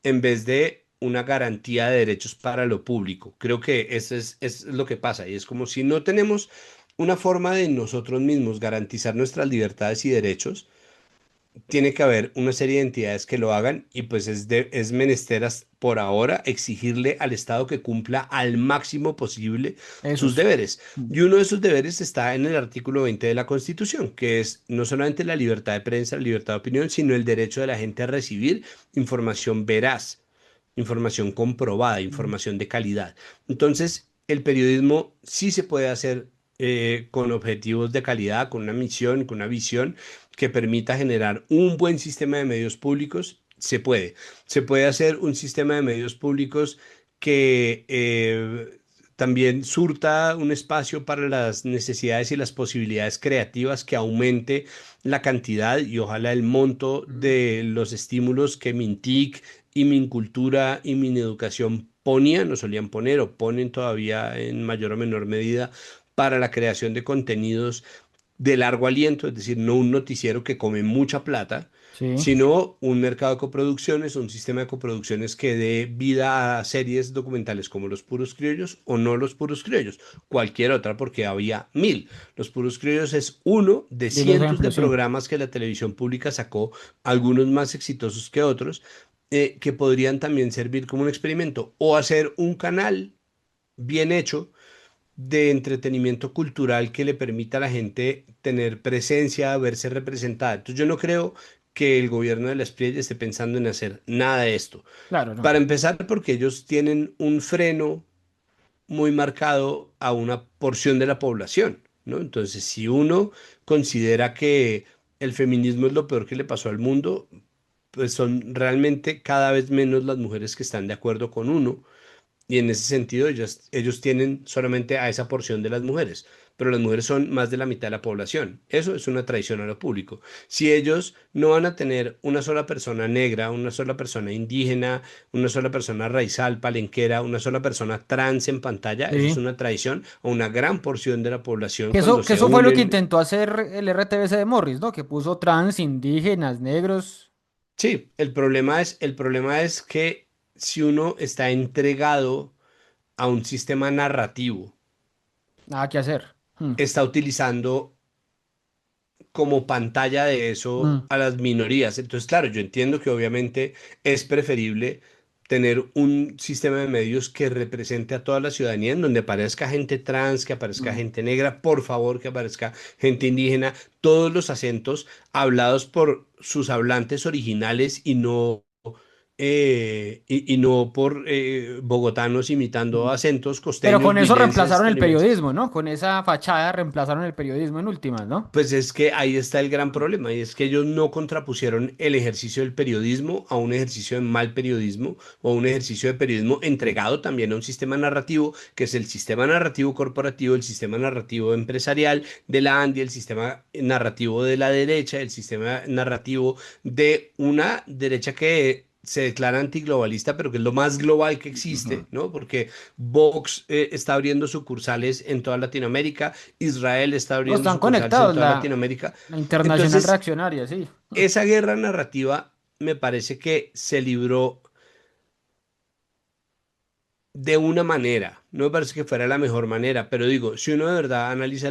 en vez de una garantía de derechos para lo público. Creo que es lo que pasa y es como si no tenemos una forma de nosotros mismos garantizar nuestras libertades y derechos, tiene que haber una serie de entidades que lo hagan y pues es menester por ahora exigirle al Estado que cumpla al máximo posible sus esos. deberes. Mm, Y uno de esos deberes está en el artículo 20 de la Constitución, que es no solamente la libertad de prensa, la libertad de opinión, sino el derecho de la gente a recibir información veraz, información comprobada, mm, información de calidad. Entonces, el periodismo sí se puede hacer con objetivos de calidad, con una misión, con una visión que permita generar un buen sistema de medios públicos, se puede. Se puede hacer un sistema de medios públicos que también surta un espacio para las necesidades y las posibilidades creativas que aumente la cantidad y ojalá el monto mm. de los estímulos que Mintic y Mincultura y Mineducación ponían o solían poner o ponen todavía en mayor o menor medida para la creación de contenidos de largo aliento, es decir, no un noticiero que come mucha plata, Sí. sino un mercado de coproducciones, un sistema de coproducciones que dé vida a series documentales como Los Puros Criollos o no Los Puros Criollos, cualquier otra, porque había mil. Los Puros Criollos es uno de Y el cientos ejemplo, de sí. programas que la televisión pública sacó, algunos más exitosos que otros, que podrían también servir como un experimento o hacer un canal bien hecho de entretenimiento cultural que le permita a la gente tener presencia, verse representada. Entonces yo no creo que el gobierno de la Espriella esté pensando en hacer nada de esto. Claro, no. Para empezar, porque ellos tienen un freno muy marcado a una porción de la población, ¿no? Entonces, si uno considera que el feminismo es lo peor que le pasó al mundo, pues son realmente cada vez menos las mujeres que están de acuerdo con uno y en ese sentido, ellos tienen solamente a esa porción de las mujeres, pero las mujeres son más de la mitad de la población. Eso es una traición a lo público. Si ellos no van a tener una sola persona negra, una sola persona indígena, una sola persona raizal, palenquera, una sola persona trans en pantalla, eso es Sí. una traición a una gran porción de la población cuando Que se eso fue lo que unen. intentó hacer el RTBC de Morris, ¿no? Que puso trans, indígenas, negros. Sí, el problema es que si uno está entregado a un sistema narrativo, Nada que hacer. Mm, está utilizando como pantalla de eso mm, a las minorías. Entonces, claro, yo entiendo que obviamente es preferible tener un sistema de medios que represente a toda la ciudadanía, en donde aparezca gente trans, que aparezca mm. gente negra, por favor, que aparezca gente indígena, todos los acentos hablados por sus hablantes originales y no y no por bogotanos imitando Mm. acentos Pero costeños, con eso huilenses, reemplazaron el tolimenses. periodismo, ¿no? Con esa fachada reemplazaron el periodismo en últimas, ¿no? Pues es que ahí está el gran problema, y es que ellos no contrapusieron el ejercicio del periodismo a un ejercicio de mal periodismo o un ejercicio de periodismo entregado también a un sistema narrativo, que es el sistema narrativo corporativo, el sistema narrativo empresarial de la ANDI, el sistema narrativo de la derecha, el sistema narrativo de una derecha que se declara antiglobalista, pero que es lo más global que Ujú. existe, ¿no? Porque Vox está abriendo sucursales en toda Latinoamérica. Israel está No, abriendo están sucursales en conectados, toda Latinoamérica. la internacional Entonces, reaccionaria, sí. esa guerra narrativa me parece que se libró de una manera. No me parece que fuera la mejor manera, pero digo, si uno de verdad analiza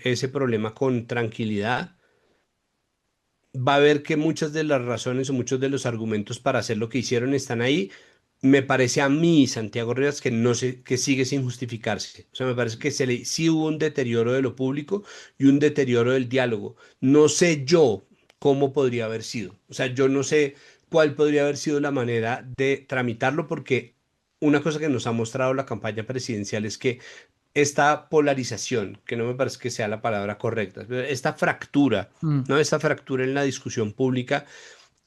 ese problema con tranquilidad, va a ver que muchas de las razones o muchos de los argumentos para hacer lo que hicieron están ahí. Me parece a mí, Santiago Rivas, que no sé, que sigue sin justificarse. O sea, me parece que sí hubo un deterioro de lo público y un deterioro del diálogo. No sé yo cómo podría haber sido. O sea, yo no sé cuál podría haber sido la manera de tramitarlo, porque una cosa que nos ha mostrado la campaña presidencial es que esta polarización, que no me parece que sea la palabra correcta, pero esta fractura, Mm. ¿no? Esta fractura en la discusión pública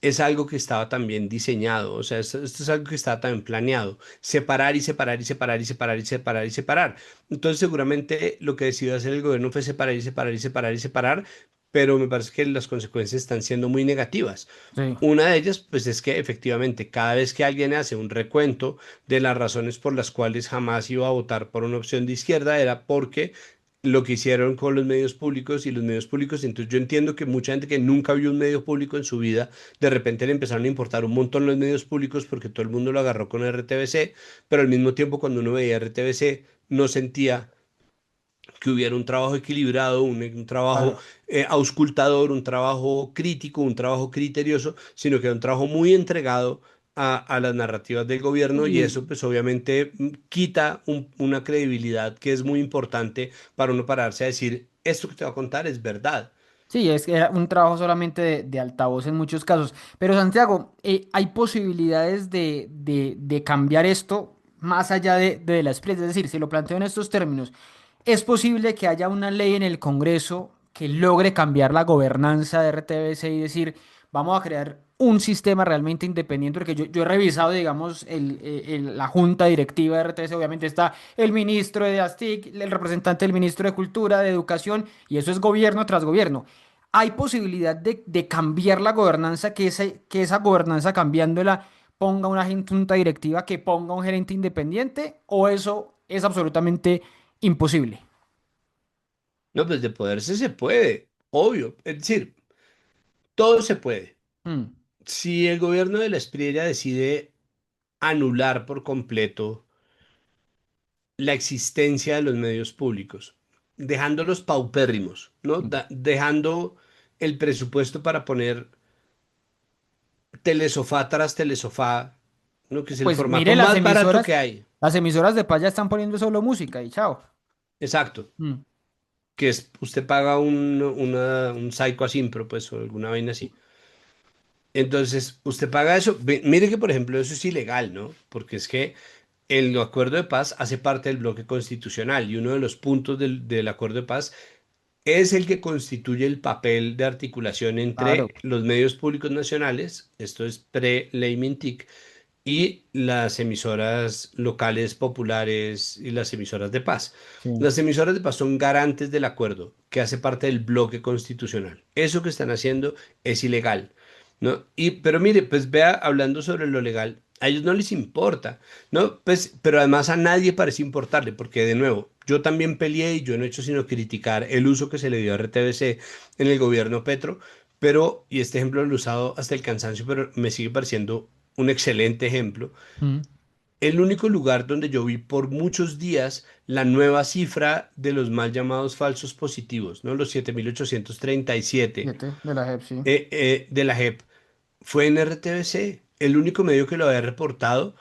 es algo que estaba también diseñado, o sea, esto es algo que estaba también planeado, separar y separar y separar y separar y separar y separar. Entonces seguramente lo que decidió hacer el gobierno fue separar y separar y separar y separar, pero me parece que las consecuencias están siendo muy negativas. Sí. Una de ellas, pues es que efectivamente cada vez que alguien hace un recuento de las razones por las cuales jamás iba a votar por una opción de izquierda, era porque lo que hicieron con los medios públicos y los medios públicos. Entonces yo entiendo que mucha gente que nunca vio un medio público en su vida, de repente le empezaron a importar un montón los medios públicos porque todo el mundo lo agarró con RTBC, pero al mismo tiempo cuando uno veía RTBC no sentía que hubiera un trabajo equilibrado, un trabajo Claro. auscultador, un trabajo crítico, un trabajo criterioso, sino que era un trabajo muy entregado a las narrativas del gobierno, y Y eso pues obviamente quita una credibilidad que es muy importante para uno pararse a decir, esto que te voy a contar es verdad. sí, es que era un trabajo solamente de altavoz en muchos casos. Pero Santiago, ¿hay posibilidades de cambiar esto más allá de la expresa? Es decir, si lo planteo en estos términos, ¿es posible que haya una ley en el Congreso que logre cambiar la gobernanza de RTBC y decir, vamos a crear un sistema realmente independiente? Porque yo he revisado, digamos, la junta directiva de RTBC, obviamente está el ministro de ASTIC, el representante del ministro de Cultura, de Educación, y eso es gobierno tras gobierno. ¿Hay posibilidad de cambiar la gobernanza, que esa gobernanza cambiándola ponga una junta directiva que ponga un gerente independiente, o eso es absolutamente imposible? No, pues de poderse se puede, obvio. Es decir, todo se puede. Mm. Si el gobierno de la Espriella decide anular por completo la existencia de los medios públicos, dejándolos paupérrimos, ¿no? Dejando el presupuesto para poner telesofá tras telesofá, ¿no? Que es el Pues formato mire, más barato que hay. las emisoras de paz ya están poniendo solo música y chao. Exacto. Mm. Que es, usted paga un Saico Asimpro, pues, o alguna vaina así. Entonces, usted paga eso. Mire que, por ejemplo, eso es ilegal, ¿no? Porque es que el acuerdo de paz hace parte del bloque constitucional, y uno de los puntos del acuerdo de paz es el que constituye el papel de articulación Claro. entre los medios públicos nacionales, esto es pre-ley Mintic, y las emisoras locales populares y las emisoras de paz. Sí. Las emisoras de paz son garantes del acuerdo, que hace parte del bloque constitucional. Eso que están haciendo es ilegal, ¿no? Pero mire, pues vea, hablando sobre lo legal, a ellos no les importa, ¿no? Pues, pero además a nadie parece importarle, porque de nuevo, yo también peleé y yo no he hecho sino criticar el uso que se le dio a RTBC en el gobierno Petro, pero, y este ejemplo lo he usado hasta el cansancio, pero me sigue pareciendo un excelente ejemplo. Mm. El único lugar donde yo vi por muchos días la nueva cifra de los mal llamados falsos positivos, ¿no? Los 7.837 Fíjate, de la JEP, sí. de la JEP, fue en RTBC, el único medio que lo había reportado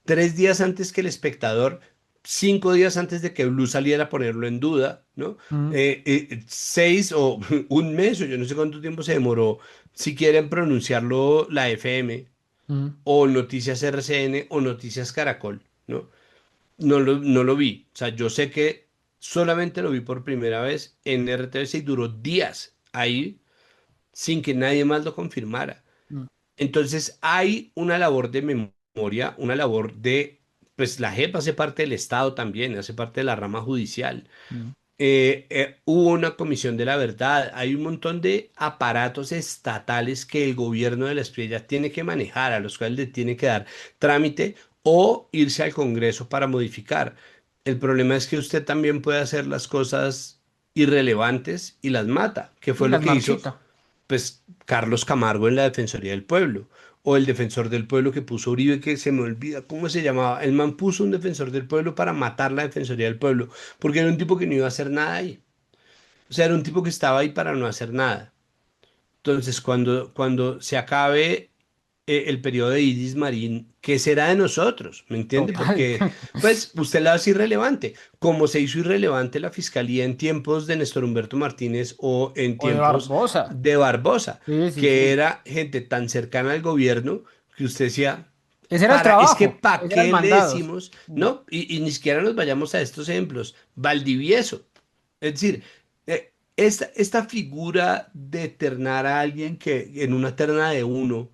3 días antes que El Espectador, 5 días antes de que Blue saliera a ponerlo en duda, ¿no? Mm. 6 o un mes, o yo no sé cuánto tiempo se demoró siquiera en pronunciarlo la FM. Mm, o Noticias RCN o Noticias Caracol, ¿no? No lo vi. O sea, yo sé que solamente lo vi por primera vez en RTVC y duró días ahí sin que nadie más lo confirmara. mm, Entonces hay una labor de memoria, una labor de, pues la JEP hace parte del Estado también, hace parte de la rama judicial. mm. Hubo una comisión de la verdad, hay un montón de aparatos estatales que el gobierno de la Espriella tiene que manejar, a los cuales le tiene que dar trámite o irse al Congreso para modificar. El problema es que usted también puede hacer las cosas irrelevantes y las mata, que Y fue lo las que hizo marchita. pues Carlos Camargo en la Defensoría del Pueblo, o el defensor del pueblo que puso Uribe, que se me olvida cómo se llamaba. El man puso un defensor del pueblo para matar la Defensoría del Pueblo, porque era un tipo que no iba a hacer nada ahí. O sea, era un tipo que estaba ahí para no hacer nada. Entonces, cuando se acabe el periodo de Iris Marín, ¿qué será de nosotros? ¿Me entiende? Total. Porque, pues, usted la hace irrelevante. Como se hizo irrelevante la fiscalía en tiempos de Néstor Humberto Martínez o en O de tiempos Barbosa. de Barbosa, Sí, sí, que sí. era gente tan cercana al gobierno que usted decía, Ese era el es que trabajo. ¿para Ese era el qué le mandado. decimos? Mm. No, y ni siquiera nos vayamos a estos ejemplos. Valdivieso. Es decir, esta figura de ternar a alguien que en una terna de uno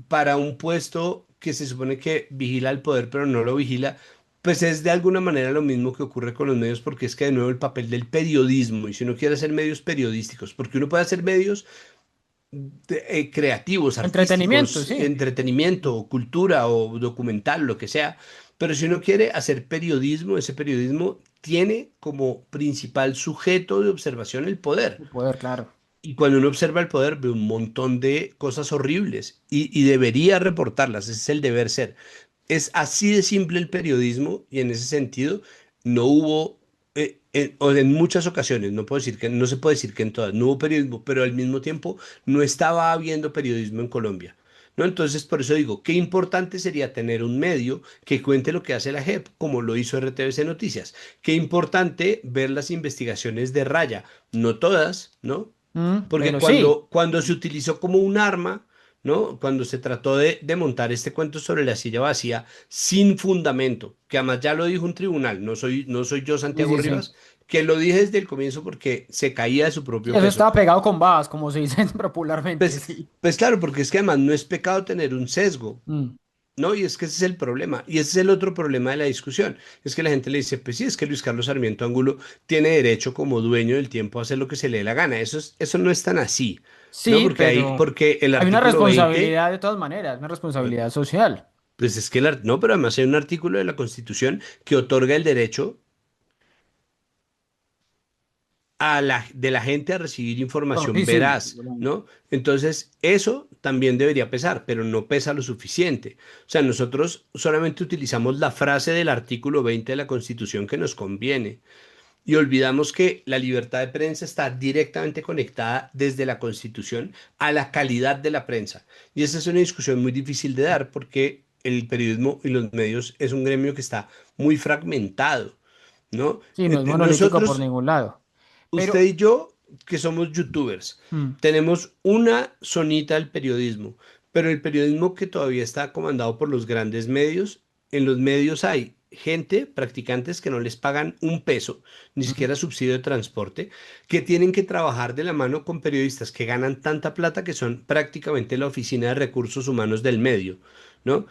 para un puesto que se supone que vigila el poder, pero no lo vigila, pues es de alguna manera lo mismo que ocurre con los medios, porque es que de nuevo el papel del periodismo, y si uno quiere hacer medios periodísticos, porque uno puede hacer medios creativos, Entretenimiento, artísticos, sí. entretenimiento, cultura o documental, lo que sea, pero si uno quiere hacer periodismo, ese periodismo tiene como principal sujeto de observación el poder. El poder, claro. Y cuando uno observa el poder, ve un montón de cosas horribles y debería reportarlas, ese es el deber ser. Es así de simple el periodismo y en ese sentido no hubo, o en muchas ocasiones, no puedo decir que, no se puede decir que en todas, no hubo periodismo, pero al mismo tiempo no estaba habiendo periodismo en Colombia. ¿No? Entonces, por eso digo, qué importante sería tener un medio que cuente lo que hace la JEP, como lo hizo RTVC Noticias. Qué importante ver las investigaciones de Raya, no todas, ¿no? Porque Pero sí. cuando se utilizó como un arma, ¿no? Cuando se trató de montar este cuento sobre la silla vacía sin fundamento, que además ya lo dijo un tribunal, no soy yo Sí, Santiago sí, sí. Rivas, que lo dije desde el comienzo porque se caía de su Sí, propio eso peso. estaba pegado con babas, como se dice popularmente, Pues, sí. pues claro, porque es que además no es pecado tener un sesgo. Mm. No, y es que ese es el problema. Y ese es el otro problema de la discusión. Es que la gente le dice, pues sí, es que Luis Carlos Sarmiento Angulo tiene derecho como dueño del tiempo a hacer lo que se le dé la gana. Eso no es tan así, ¿no? Sí, pero Porque el hay una artículo 20 responsabilidad de todas maneras, una eh, responsabilidad social. pues es que no, pero además hay un artículo de la Constitución que otorga el derecho de la gente a recibir No, información sí, sí. veraz, ¿no? Entonces, eso también debería pesar, pero no pesa lo suficiente. O sea, nosotros solamente utilizamos la frase del artículo 20 de la Constitución que nos conviene y olvidamos que la libertad de prensa está directamente conectada desde la Constitución a la calidad de la prensa. Y esa es una discusión muy difícil de dar porque el periodismo y los medios es un gremio que está muy fragmentado, ¿no? Sí, no es monolítico por Nosotros ningún lado. usted Pero, y yo, que somos youtubers, mm, tenemos una zonita del periodismo, pero el periodismo que todavía está comandado por los grandes medios, en los medios hay gente, practicantes que no les pagan un peso, ni mm, siquiera subsidio de transporte, que tienen que trabajar de la mano con periodistas que ganan tanta plata que son prácticamente la oficina de recursos humanos del medio, ¿no?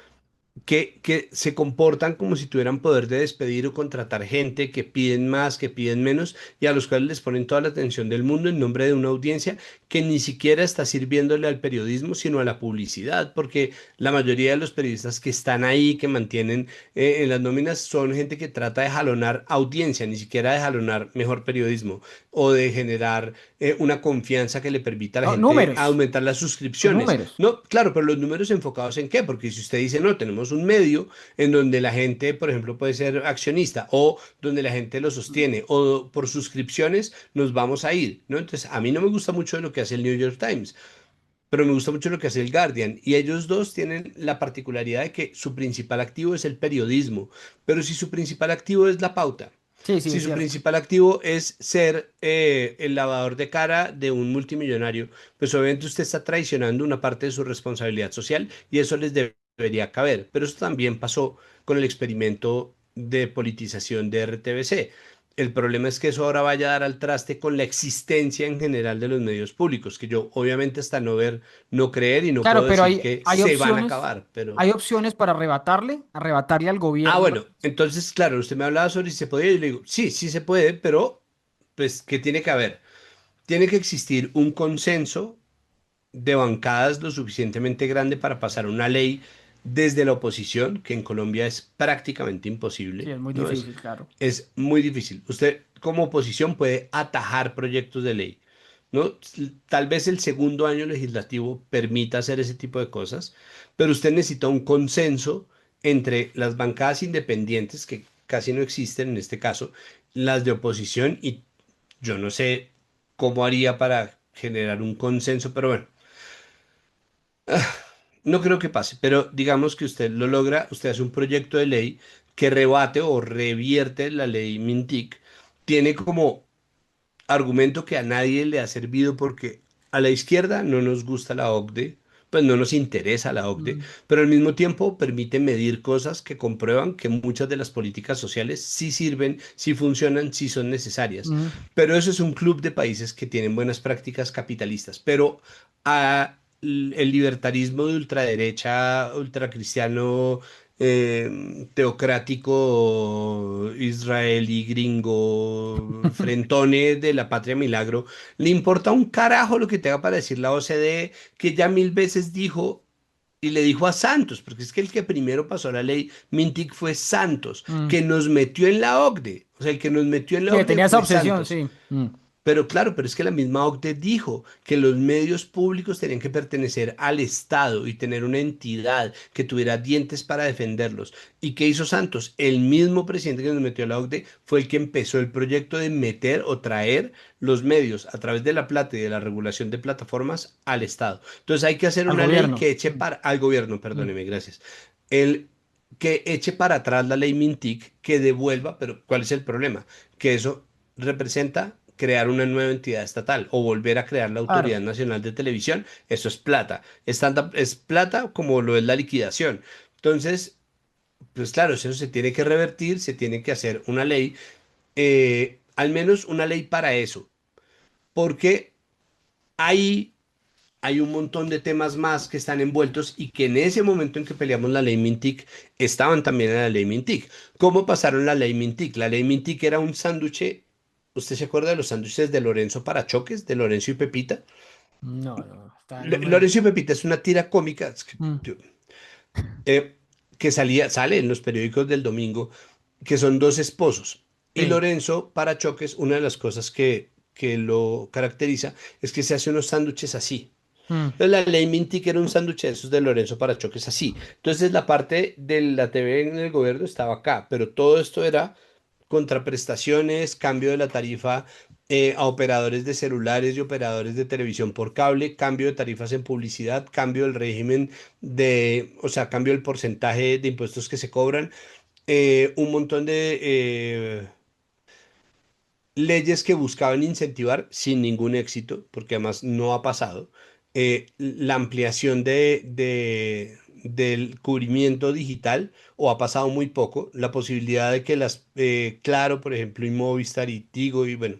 Que se comportan como si tuvieran poder de despedir o contratar gente, que piden más, que piden menos, y a los cuales les ponen toda la atención del mundo en nombre de una audiencia que ni siquiera está sirviéndole al periodismo, sino a la publicidad, porque la mayoría de los periodistas que están ahí, que mantienen en las nóminas, son gente que trata de jalonar audiencia, ni siquiera de jalonar mejor periodismo, o de generar una confianza que le permita a la no, gente números, aumentar las los suscripciones. números. No, claro, pero los números enfocados en qué, porque si usted dice, no, tenemos un medio en donde la gente, por ejemplo, puede ser accionista o donde la gente lo Mm. sostiene o por suscripciones nos vamos a ir, ¿no? Entonces, a mí no me gusta mucho lo que hace el New York Times, pero me gusta mucho lo que hace el Guardian y ellos dos tienen la particularidad de que su principal activo es el periodismo, pero si su principal activo es la pauta, Sí, sí, Si es su cierto. principal activo es ser el lavador de cara de un multimillonario, pues obviamente usted está traicionando una parte de su responsabilidad social y eso les debería caber. Pero eso también pasó con el experimento de politización de RTBC. El problema es que eso ahora vaya a dar al traste con la existencia en general de los medios públicos, que yo obviamente hasta no ver, no creer y no Claro, puedo pero decir que se van a acabar, pero... hay opciones para arrebatarle al Ah, gobierno. bueno, entonces, claro, usted me hablaba sobre si se podía y yo le digo, sí, sí se puede, pero pues, ¿qué tiene que haber? Tiene que existir un consenso de bancadas lo suficientemente grande para pasar una ley desde la oposición, que en Colombia es prácticamente Sí, imposible, es muy ¿no? difícil, claro. Es muy difícil. Usted como oposición puede atajar proyectos de ley, ¿no? Tal vez el segundo año legislativo permita hacer ese tipo de cosas, pero usted necesita un consenso entre las bancadas independientes, que casi no existen en este caso, las de oposición, y yo no sé cómo haría para generar un consenso, pero bueno, no creo que pase, pero digamos que usted lo logra, usted hace un proyecto de ley que rebate o revierte la ley Mintic, tiene como argumento que a nadie le ha servido porque a la izquierda no nos gusta la OCDE, pues no nos interesa la OCDE, Mm, pero al mismo tiempo permite medir cosas que comprueban que muchas de las políticas sociales sí sirven, sí funcionan, sí son necesarias. mm. Pero eso es un club de países que tienen buenas prácticas capitalistas, pero el libertarismo de ultraderecha, ultracristiano, teocrático israelí gringo, frentone de la Patria Milagro, le importa un carajo lo que tenga para decir la OCDE, que ya mil veces dijo y le dijo a Santos, porque es que el que primero pasó la ley Mintic fue Santos, Mm. que nos metió en la OCDE. O sea, el que nos metió en la Sí, OCDE tenía esa fue obsesión, Santos. sí. Mm. Pero claro, pero es que la misma OCDE dijo que los medios públicos tenían que pertenecer al Estado y tener una entidad que tuviera dientes para defenderlos. ¿Y qué hizo Santos? El mismo presidente que nos metió a la OCDE fue el que empezó el proyecto de meter o traer los medios a través de la plata y de la regulación de plataformas al Estado. Entonces hay que hacer Al una ley gobierno. que eche para al gobierno, Mm. perdóneme, gracias. El que eche para atrás la ley Mintic, que devuelva, pero ¿cuál es el problema? Que eso representa crear una nueva entidad estatal o volver a crear la Claro. Autoridad Nacional de Televisión. Eso es plata. Es plata como lo es la liquidación. Entonces, pues claro, eso se tiene que revertir, se tiene que hacer una ley, al menos una ley para eso, porque ahí hay un montón de temas más que están envueltos y que en ese momento en que peleamos la ley Mintic estaban también en la ley Mintic. ¿Cómo pasaron la ley Mintic? La ley Mintic era un sándwich. ¿Usted se acuerda de los sándwiches de Lorenzo Parachoques, de Lorenzo y Pepita? No, no, no Lorenzo y Pepita es una tira cómica Mm. eh, que sale en los periódicos del domingo, que son dos esposos. Y Sí. Lorenzo Parachoques, una de las cosas que lo caracteriza es que se hace unos sándwiches así. Mm. Entonces la ley Mintic era un sándwich de esos de Lorenzo Parachoques así. Entonces la parte de la TV en el gobierno estaba acá, pero todo esto era contraprestaciones, cambio de la tarifa a operadores de celulares y operadores de televisión por cable, cambio de tarifas en publicidad, cambio del régimen o sea, cambio del porcentaje de impuestos que se cobran, un montón de leyes que buscaban incentivar sin ningún éxito, porque además no ha pasado, la ampliación del cubrimiento digital, o ha pasado muy poco, la posibilidad de que Claro, por ejemplo, y Movistar y Tigo, y bueno,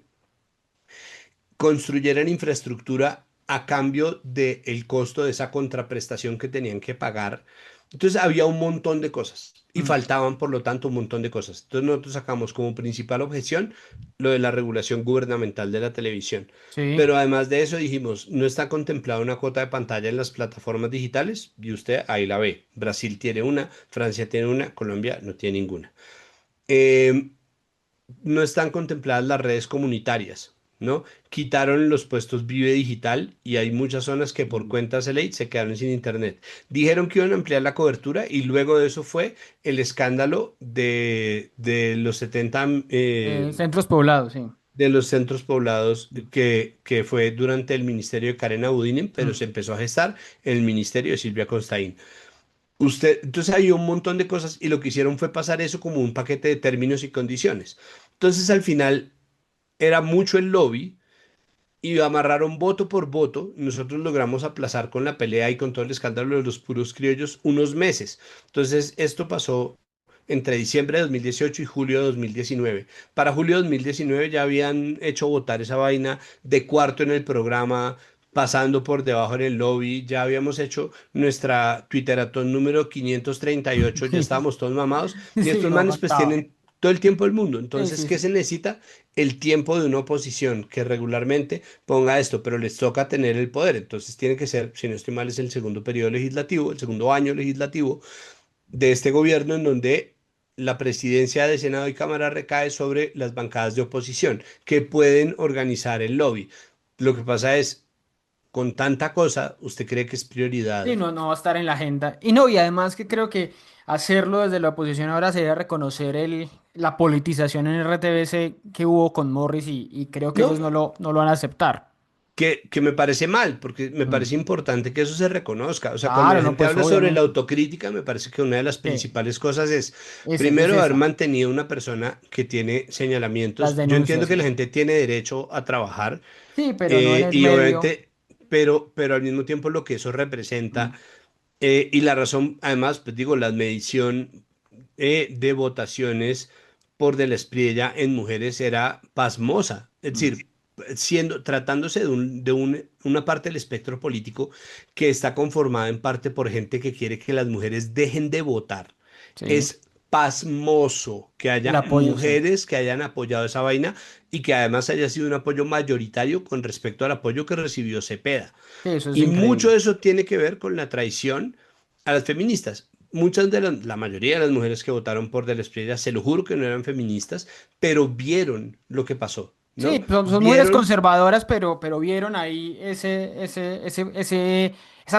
construyeran infraestructura a cambio del costo de esa contraprestación que tenían que pagar. Entonces había un montón de cosas y Mm. faltaban, por lo tanto, un montón de cosas. Entonces nosotros sacamos como principal objeción lo de la regulación gubernamental de la televisión. Sí. Pero además de eso dijimos, no está contemplada una cuota de pantalla en las plataformas digitales y usted ahí la ve. Brasil tiene una, Francia tiene una, Colombia no tiene ninguna. Eh, no están contempladas las redes comunitarias, ¿no? Quitaron los puestos Vive Digital y hay muchas zonas que por cuentas de ley se quedaron sin internet. Dijeron que iban a ampliar la cobertura y luego de eso fue el escándalo de los 70 Centros poblados, sí. de los centros poblados que fue durante el ministerio de Karen Abudinen, pero Mm. se empezó a gestar en el ministerio de Silvia Costaín. Entonces hay un montón de cosas y lo que hicieron fue pasar eso como un paquete de términos y condiciones. Entonces al final era mucho el lobby y amarraron voto por voto. Nosotros logramos aplazar con la pelea y con todo el escándalo de los puros criollos unos meses. Entonces esto pasó entre diciembre de 2018 y julio de 2019. Para julio de 2019 ya habían hecho votar esa vaina de cuarto en el programa, pasando por debajo en el lobby. Ya habíamos hecho nuestra Twitteratón número 538, ya Sí, estábamos todos mamados y sí, estos no manes pues contaba. tienen todo el tiempo del mundo. Sí, Entonces, sí, ¿qué sí. se necesita? El tiempo de una oposición que regularmente ponga esto, pero les toca tener el poder. Entonces tiene que ser, si no estoy mal, es el segundo periodo legislativo, el segundo año legislativo de este gobierno en donde la presidencia de Senado y Cámara recae sobre las bancadas de oposición que pueden organizar el lobby. Lo que pasa es, con tanta cosa, ¿usted cree que es Sí, prioridad? no, no va a estar en la agenda. Y no, y además que creo que hacerlo desde la oposición ahora sería reconocer la politización en RTBC que hubo con Morris y creo que No, ellos no lo van a aceptar. que me parece mal, porque me Mm. parece importante que eso se reconozca. O sea, cuando Claro, la no, gente pues habla sobre la obviamente. autocrítica, me parece que una de las Sí, principales cosas es, es primero, haber esa, mantenido una persona que tiene las señalamientos. Yo entiendo denuncias, que sí. la gente tiene derecho a trabajar, Sí, pero no en el y medio. obviamente, pero al mismo tiempo lo que eso representa, Mm. y la razón, además, pues digo, la medición de votaciones por Del Espriella en mujeres era pasmosa. Es Mm. decir, tratándose una parte del espectro político que está conformada en parte por gente que quiere que las mujeres dejen de votar. Sí, Es pasmoso que el haya apoyo, sí. mujeres que hayan apoyado esa vaina y que además haya sido un apoyo mayoritario con respecto al apoyo que recibió Cepeda. Sí, eso es Y mucho increíble. de eso tiene que ver con la traición a las feministas. Muchas de la mayoría de las mujeres que votaron por Del Espriella, se lo juro que no eran feministas, pero vieron lo que pasó, ¿no? Sí, son mujeres Vieron, conservadoras, pero vieron ahí esa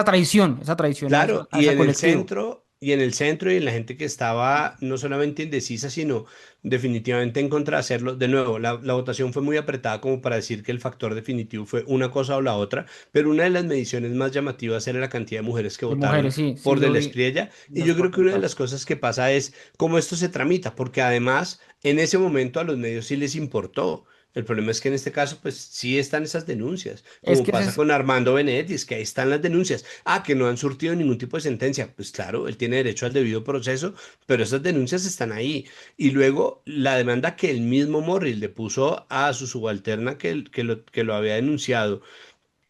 traición claro, a y ese en el colectivo. centro, y en el centro y en la gente que estaba no solamente indecisa, sino definitivamente en contra de hacerlo. De nuevo, la votación fue muy apretada como para decir que el factor definitivo fue una cosa o la otra, pero una de las mediciones más llamativas era la cantidad de mujeres que De votaron mujeres, sí, sí por lo Del vi, Espriella. Y los yo creo que una de las porcentajes. cosas que pasa es cómo esto se tramita, porque además en ese momento a los medios sí les importó. El problema es que en este caso, pues sí están esas denuncias, Es como que ese pasa es, con Armando Benedetti, es que ahí están las denuncias. Ah, que no han surtido ningún tipo de sentencia. Pues claro, él tiene derecho al debido proceso, pero esas denuncias están ahí. Y luego la demanda que el mismo Morris le puso a su subalterna que lo había denunciado,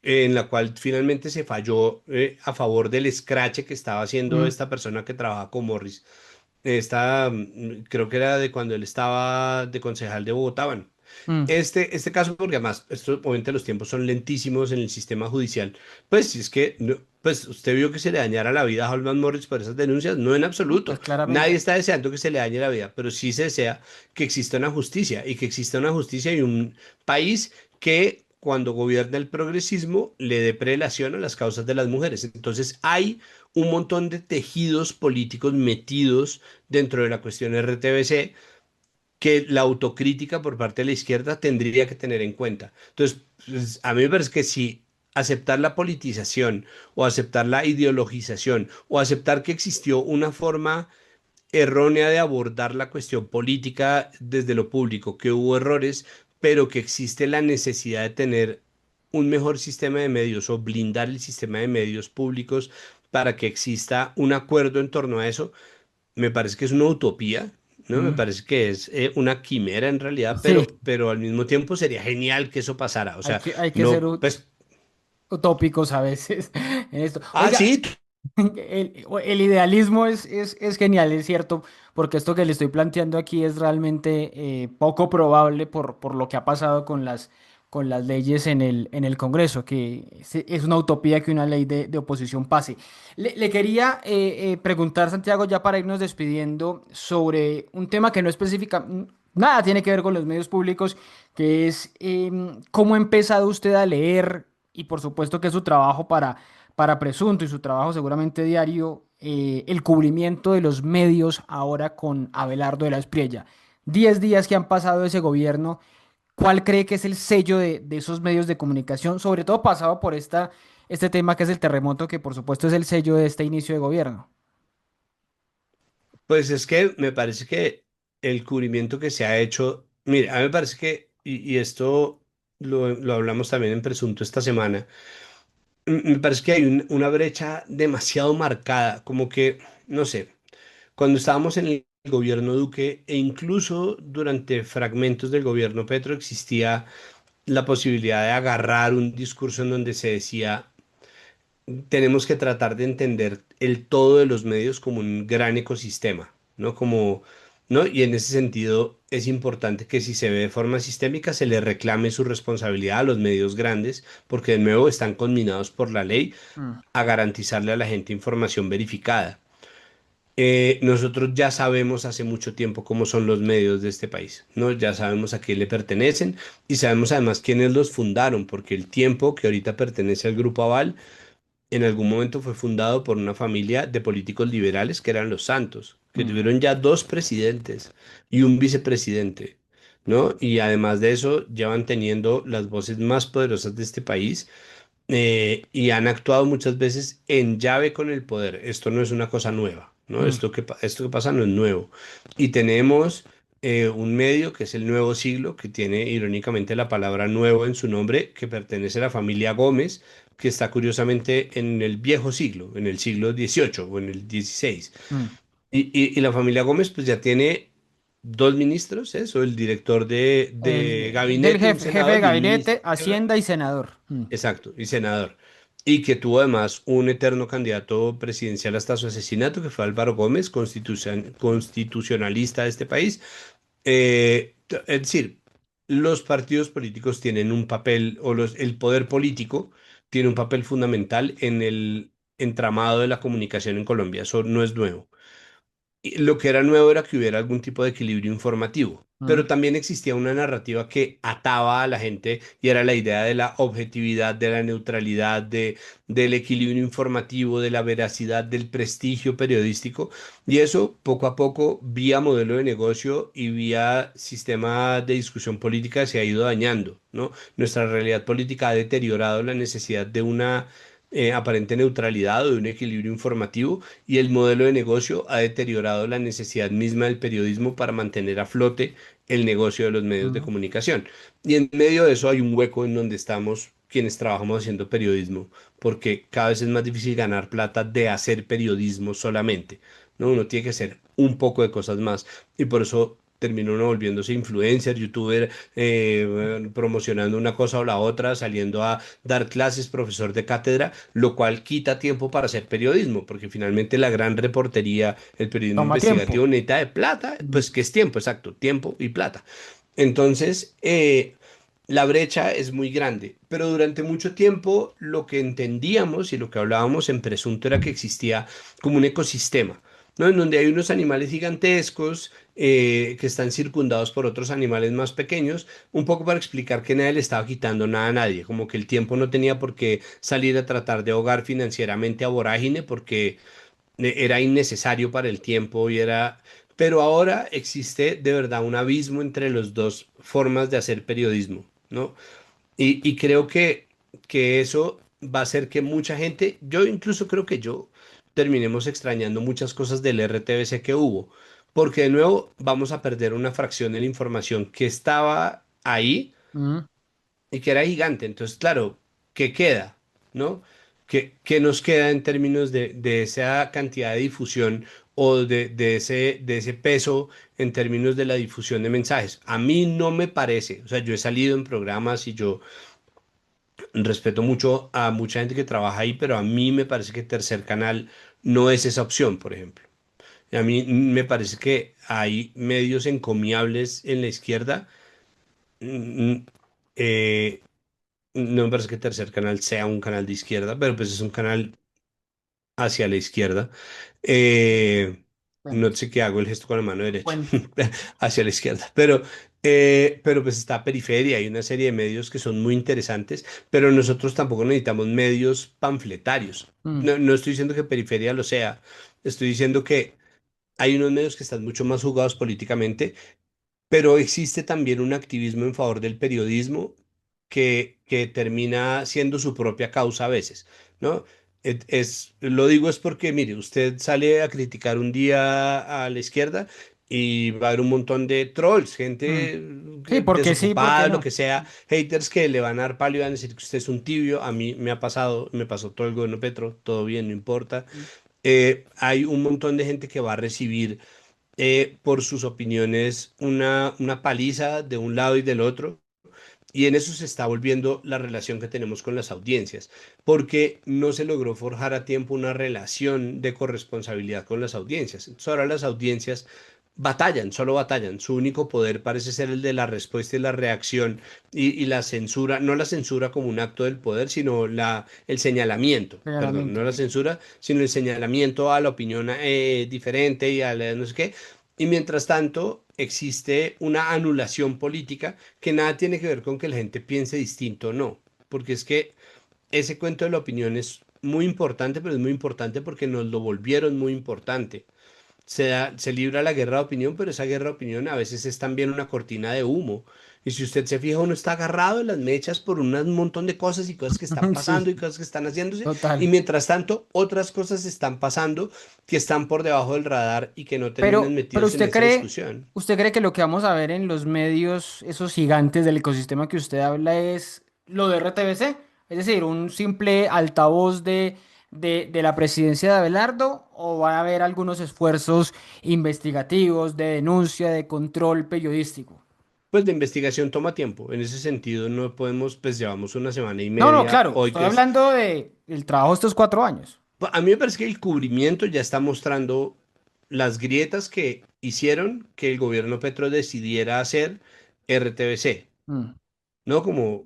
en la cual finalmente se falló a favor del escrache que estaba haciendo mm, esta persona que trabaja con Morris. Esta, creo que era de cuando él estaba de concejal de Bogotá. Bueno, mm. este caso, porque además, obviamente los tiempos son lentísimos en el sistema judicial, pues si es que, pues usted vio que se le dañara la vida a Holman Morris por esas denuncias, no en No, absoluto. pues Nadie claramente. está deseando que se le dañe la vida, pero sí se desea que exista una justicia y que exista una justicia y un país que cuando gobierna el progresismo le dé prelación a las causas de las mujeres. Entonces hay un montón de tejidos políticos metidos dentro de la cuestión RTBC que la autocrítica por parte de la izquierda tendría que tener en cuenta. Entonces, pues, a mí me parece que si aceptar la politización o aceptar la ideologización o aceptar que existió una forma errónea de abordar la cuestión política desde lo público, que hubo errores, pero que existe la necesidad de tener un mejor sistema de medios o blindar el sistema de medios públicos para que exista un acuerdo en torno a eso, me parece que es una utopía, ¿no? Me Mm. parece que es una quimera en realidad, Sí, pero al mismo tiempo sería genial que eso pasara. O sea, hay que ser no, pues, utópicos a veces en esto. ah, Oiga, sí, el idealismo es genial, es cierto, porque esto que le estoy planteando aquí es realmente poco probable por lo que ha pasado con las leyes en el Congreso, que es una utopía que una ley de oposición pase. Le quería preguntar, Santiago, ya para irnos despidiendo, sobre un tema que no especifica, nada tiene que ver con los medios públicos, que es cómo ha empezado usted a leer y por supuesto que es su trabajo para Presunto y su trabajo seguramente diario, el cubrimiento de los medios ahora con Abelardo de la Espriella. 10 días que han pasado de ese gobierno, ¿cuál cree que es el sello de esos medios de comunicación? Sobre todo pasado por este tema que es el terremoto, que por supuesto es el sello de este inicio de gobierno. pues es que me parece que el cubrimiento que se ha hecho Mire, a mí me parece que, y esto lo hablamos también en Presunto esta semana, me parece que hay una brecha demasiado marcada, como que, no sé, cuando estábamos en el gobierno Duque e incluso durante fragmentos del gobierno Petro existía la posibilidad de agarrar un discurso en donde se decía tenemos que tratar de entender el todo de los medios como un gran ecosistema, ¿no? Como, ¿no? Y en ese sentido es importante que si se ve de forma sistémica se le reclame su responsabilidad a los medios grandes, porque de nuevo están conminados por la ley Mm, a garantizarle a la gente información verificada. Nosotros ya sabemos hace mucho tiempo cómo son los medios de este país, ¿no? Ya sabemos a quién le pertenecen y sabemos además quiénes los fundaron, porque el Tiempo, que ahorita pertenece al Grupo Aval, en algún momento fue fundado por una familia de políticos liberales que eran los Santos, que mm, tuvieron ya dos presidentes y un vicepresidente, ¿no? Y además de eso, llevan teniendo las voces más poderosas de este país y han actuado muchas veces en llave con el poder. Esto no es una cosa nueva, ¿no? mm. Esto que pasa no es nuevo. Y tenemos un medio que es el Nuevo Siglo, que tiene irónicamente la palabra nuevo en su nombre, que pertenece a la familia Gómez, que está curiosamente en el viejo siglo, en el siglo XVIII o en el XVI. Mm. Y la familia Gómez pues ya tiene dos ministros, eso, el director de Del gabinete, un jefe de senador y un gabinete, ministro. Hacienda y senador. Mm. Exacto, y senador. Y que tuvo además un eterno candidato presidencial hasta su asesinato, que fue Álvaro Gómez, constitucionalista de este país. Es decir, los partidos políticos tienen un papel, el poder político tiene un papel fundamental en el entramado de la comunicación en Colombia. Eso no es nuevo. Y lo que era nuevo era que hubiera algún tipo de equilibrio informativo, Mm. pero también existía una narrativa que ataba a la gente y era la idea de la objetividad, de la neutralidad, del equilibrio informativo, de la veracidad, del prestigio periodístico. Y eso poco a poco, vía modelo de negocio y vía sistema de discusión política, se ha ido dañando, ¿no? Nuestra realidad política ha deteriorado la necesidad de una aparente neutralidad o de un equilibrio informativo y el modelo de negocio ha deteriorado la necesidad misma del periodismo para mantener a flote el negocio de los medios de Mm. comunicación. Y en medio de eso hay un hueco en donde estamos quienes trabajamos haciendo periodismo, porque cada vez es más difícil ganar plata de hacer periodismo solamente, ¿no? Uno tiene que hacer un poco de cosas más y por eso termina uno volviéndose influencer, youtuber, promocionando una cosa o la otra, saliendo a dar clases, profesor de cátedra, lo cual quita tiempo para hacer periodismo, porque finalmente la gran reportería, el periodismo Toma tiempo. investigativo necesita de plata, Mm. pues ¿qué es tiempo? Exacto, tiempo y plata. Entonces, la brecha es muy grande, pero durante mucho tiempo lo que entendíamos y lo que hablábamos en Presunto era que existía como un ecosistema, ¿no? En donde hay unos animales gigantescos que están circundados por otros animales más pequeños, un poco para explicar que nadie le estaba quitando nada a nadie, como que el tiempo no tenía por qué salir a tratar de ahogar financieramente a Vorágine porque era innecesario para el tiempo y era... Pero ahora existe de verdad un abismo entre las dos formas de hacer periodismo, ¿no? Y creo que eso va a hacer que mucha gente, yo incluso creo que yo, terminemos extrañando muchas cosas del RTBC que hubo, porque de nuevo vamos a perder una fracción de la información que estaba ahí Mm. y que era gigante. Entonces, claro, ¿qué queda? ¿No? ¿Qué nos queda en términos de esa cantidad de difusión o de ese peso en términos de la difusión de mensajes? A mí no me parece, o sea, yo he salido en programas y yo respeto mucho a mucha gente que trabaja ahí, pero a mí me parece que Tercer Canal no es esa opción, por ejemplo. Y a mí me parece que hay medios encomiables en la izquierda. mm, mm, eh, no me parece que Tercer Canal sea un canal de izquierda, pero pues es un canal hacia la izquierda. Eh, Bueno, no sé qué hago el gesto con la mano derecha, cuente. hacia la izquierda, pero pues está Periferia, hay una serie de medios que son muy interesantes, pero nosotros tampoco necesitamos medios panfletarios. Mm. No estoy diciendo que Periferia lo sea, estoy diciendo que hay unos medios que están mucho más jugados políticamente, pero existe también un activismo en favor del periodismo que termina siendo su propia causa a veces, ¿no? Lo digo es porque, mire, usted sale a criticar un día a la izquierda y va a haber un montón de trolls, Mm. gente Sí, porque sí, porque desocupada, lo no. que sea, haters que le van a dar palo y van a decir que usted es un tibio. A mí me ha pasado, me pasó todo el gobierno Petro, todo bien, no importa. Mm. Hay un montón de gente que va a recibir por sus opiniones una paliza de un lado y del otro. Y en eso se está volviendo la relación que tenemos con las audiencias, porque no se logró forjar a tiempo una relación de corresponsabilidad con las audiencias. Entonces ahora las audiencias batallan, solo batallan. Su único poder parece ser el de la respuesta y la reacción y la censura, no la censura como un acto del poder, sino el señalamiento, perdón, Claramente, no la sí. censura, sino el señalamiento a la opinión diferente y a la no sé qué. Y mientras tanto, existe una anulación política que nada tiene que ver con que la gente piense distinto o no, porque es que ese cuento de la opinión es muy importante, pero es muy importante porque nos lo volvieron muy importante. Se libra la guerra de opinión, pero esa guerra de opinión a veces es también una cortina de humo. Y si usted se fija, uno está agarrado en las mechas por un montón de cosas y cosas que están pasando y Sí, cosas que están haciéndose. Y total. mientras tanto, otras cosas están pasando que están por debajo del radar y que no terminan Pero metidos en esa discusión. ¿usted cree que lo que vamos a ver en los medios, esos gigantes del ecosistema que usted habla, es lo de RTBC? Es decir, un simple altavoz de la presidencia de Abelardo, ¿o van a haber algunos esfuerzos investigativos, de denuncia, de control periodístico? Pues la investigación toma tiempo. En ese sentido, no podemos, pues llevamos una semana y No, no, media claro, hoy estoy que es. hablando del trabajo de estos 4 años. A mí me parece que el cubrimiento ya está mostrando las grietas que hicieron que el gobierno Petro decidiera hacer RTBC, Mm. ¿no? Como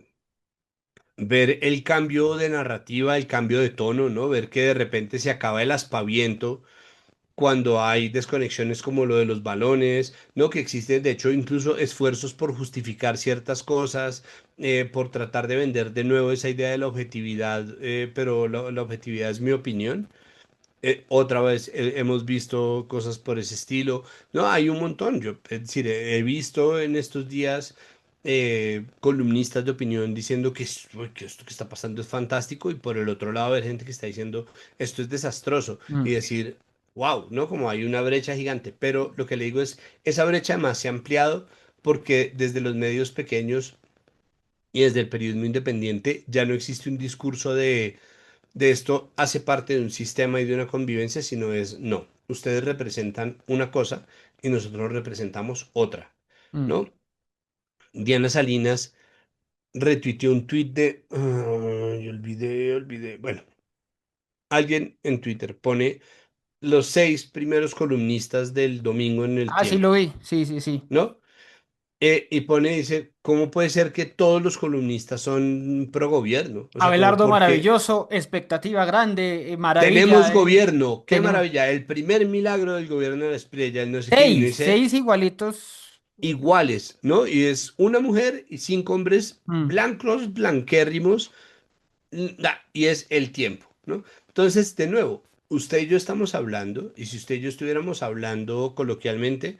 ver el cambio de narrativa, el cambio de tono, ¿no? Ver que de repente se acaba el aspaviento cuando hay desconexiones como lo de los balones, ¿no? Que existen, de hecho, incluso esfuerzos por justificar ciertas cosas, por tratar de vender de nuevo esa idea de la objetividad, pero la objetividad es mi opinión. Otra vez hemos visto cosas por ese estilo. No, hay un montón. Yo, es decir, he visto en estos días columnistas de opinión diciendo que, uy, que esto que está pasando es fantástico y por el otro lado hay gente que está diciendo esto es desastroso y Mm. decir, wow, ¿no? Como hay una brecha gigante. Pero lo que le digo es, esa brecha más se ha ampliado porque desde los medios pequeños y desde el periodismo independiente ya no existe un discurso de esto hace parte de un sistema y de una convivencia, sino es, no, ustedes representan una cosa y nosotros representamos otra, Mm. ¿no? Diana Salinas retuiteó un tuit de, ay, olvidé, bueno, alguien en Twitter pone los 6 primeros columnistas del domingo en el Ah, sí tiempo, lo vi, sí, sí, sí. ¿no? Y pone, dice, ¿cómo puede ser que todos los columnistas son pro gobierno? O sea, como Abelardo porque maravilloso, expectativa grande, tenemos maravilla. gobierno, qué Tenemos maravilla, el primer milagro del gobierno de la Espriella, el no sé qué, y uno seis, dice seis igualitos. iguales, ¿no? Y es una mujer y 5 hombres Mm. blancos, blanquérrimos, y es el tiempo, ¿no? Entonces, de nuevo, usted y yo estamos hablando, y si usted y yo estuviéramos hablando coloquialmente,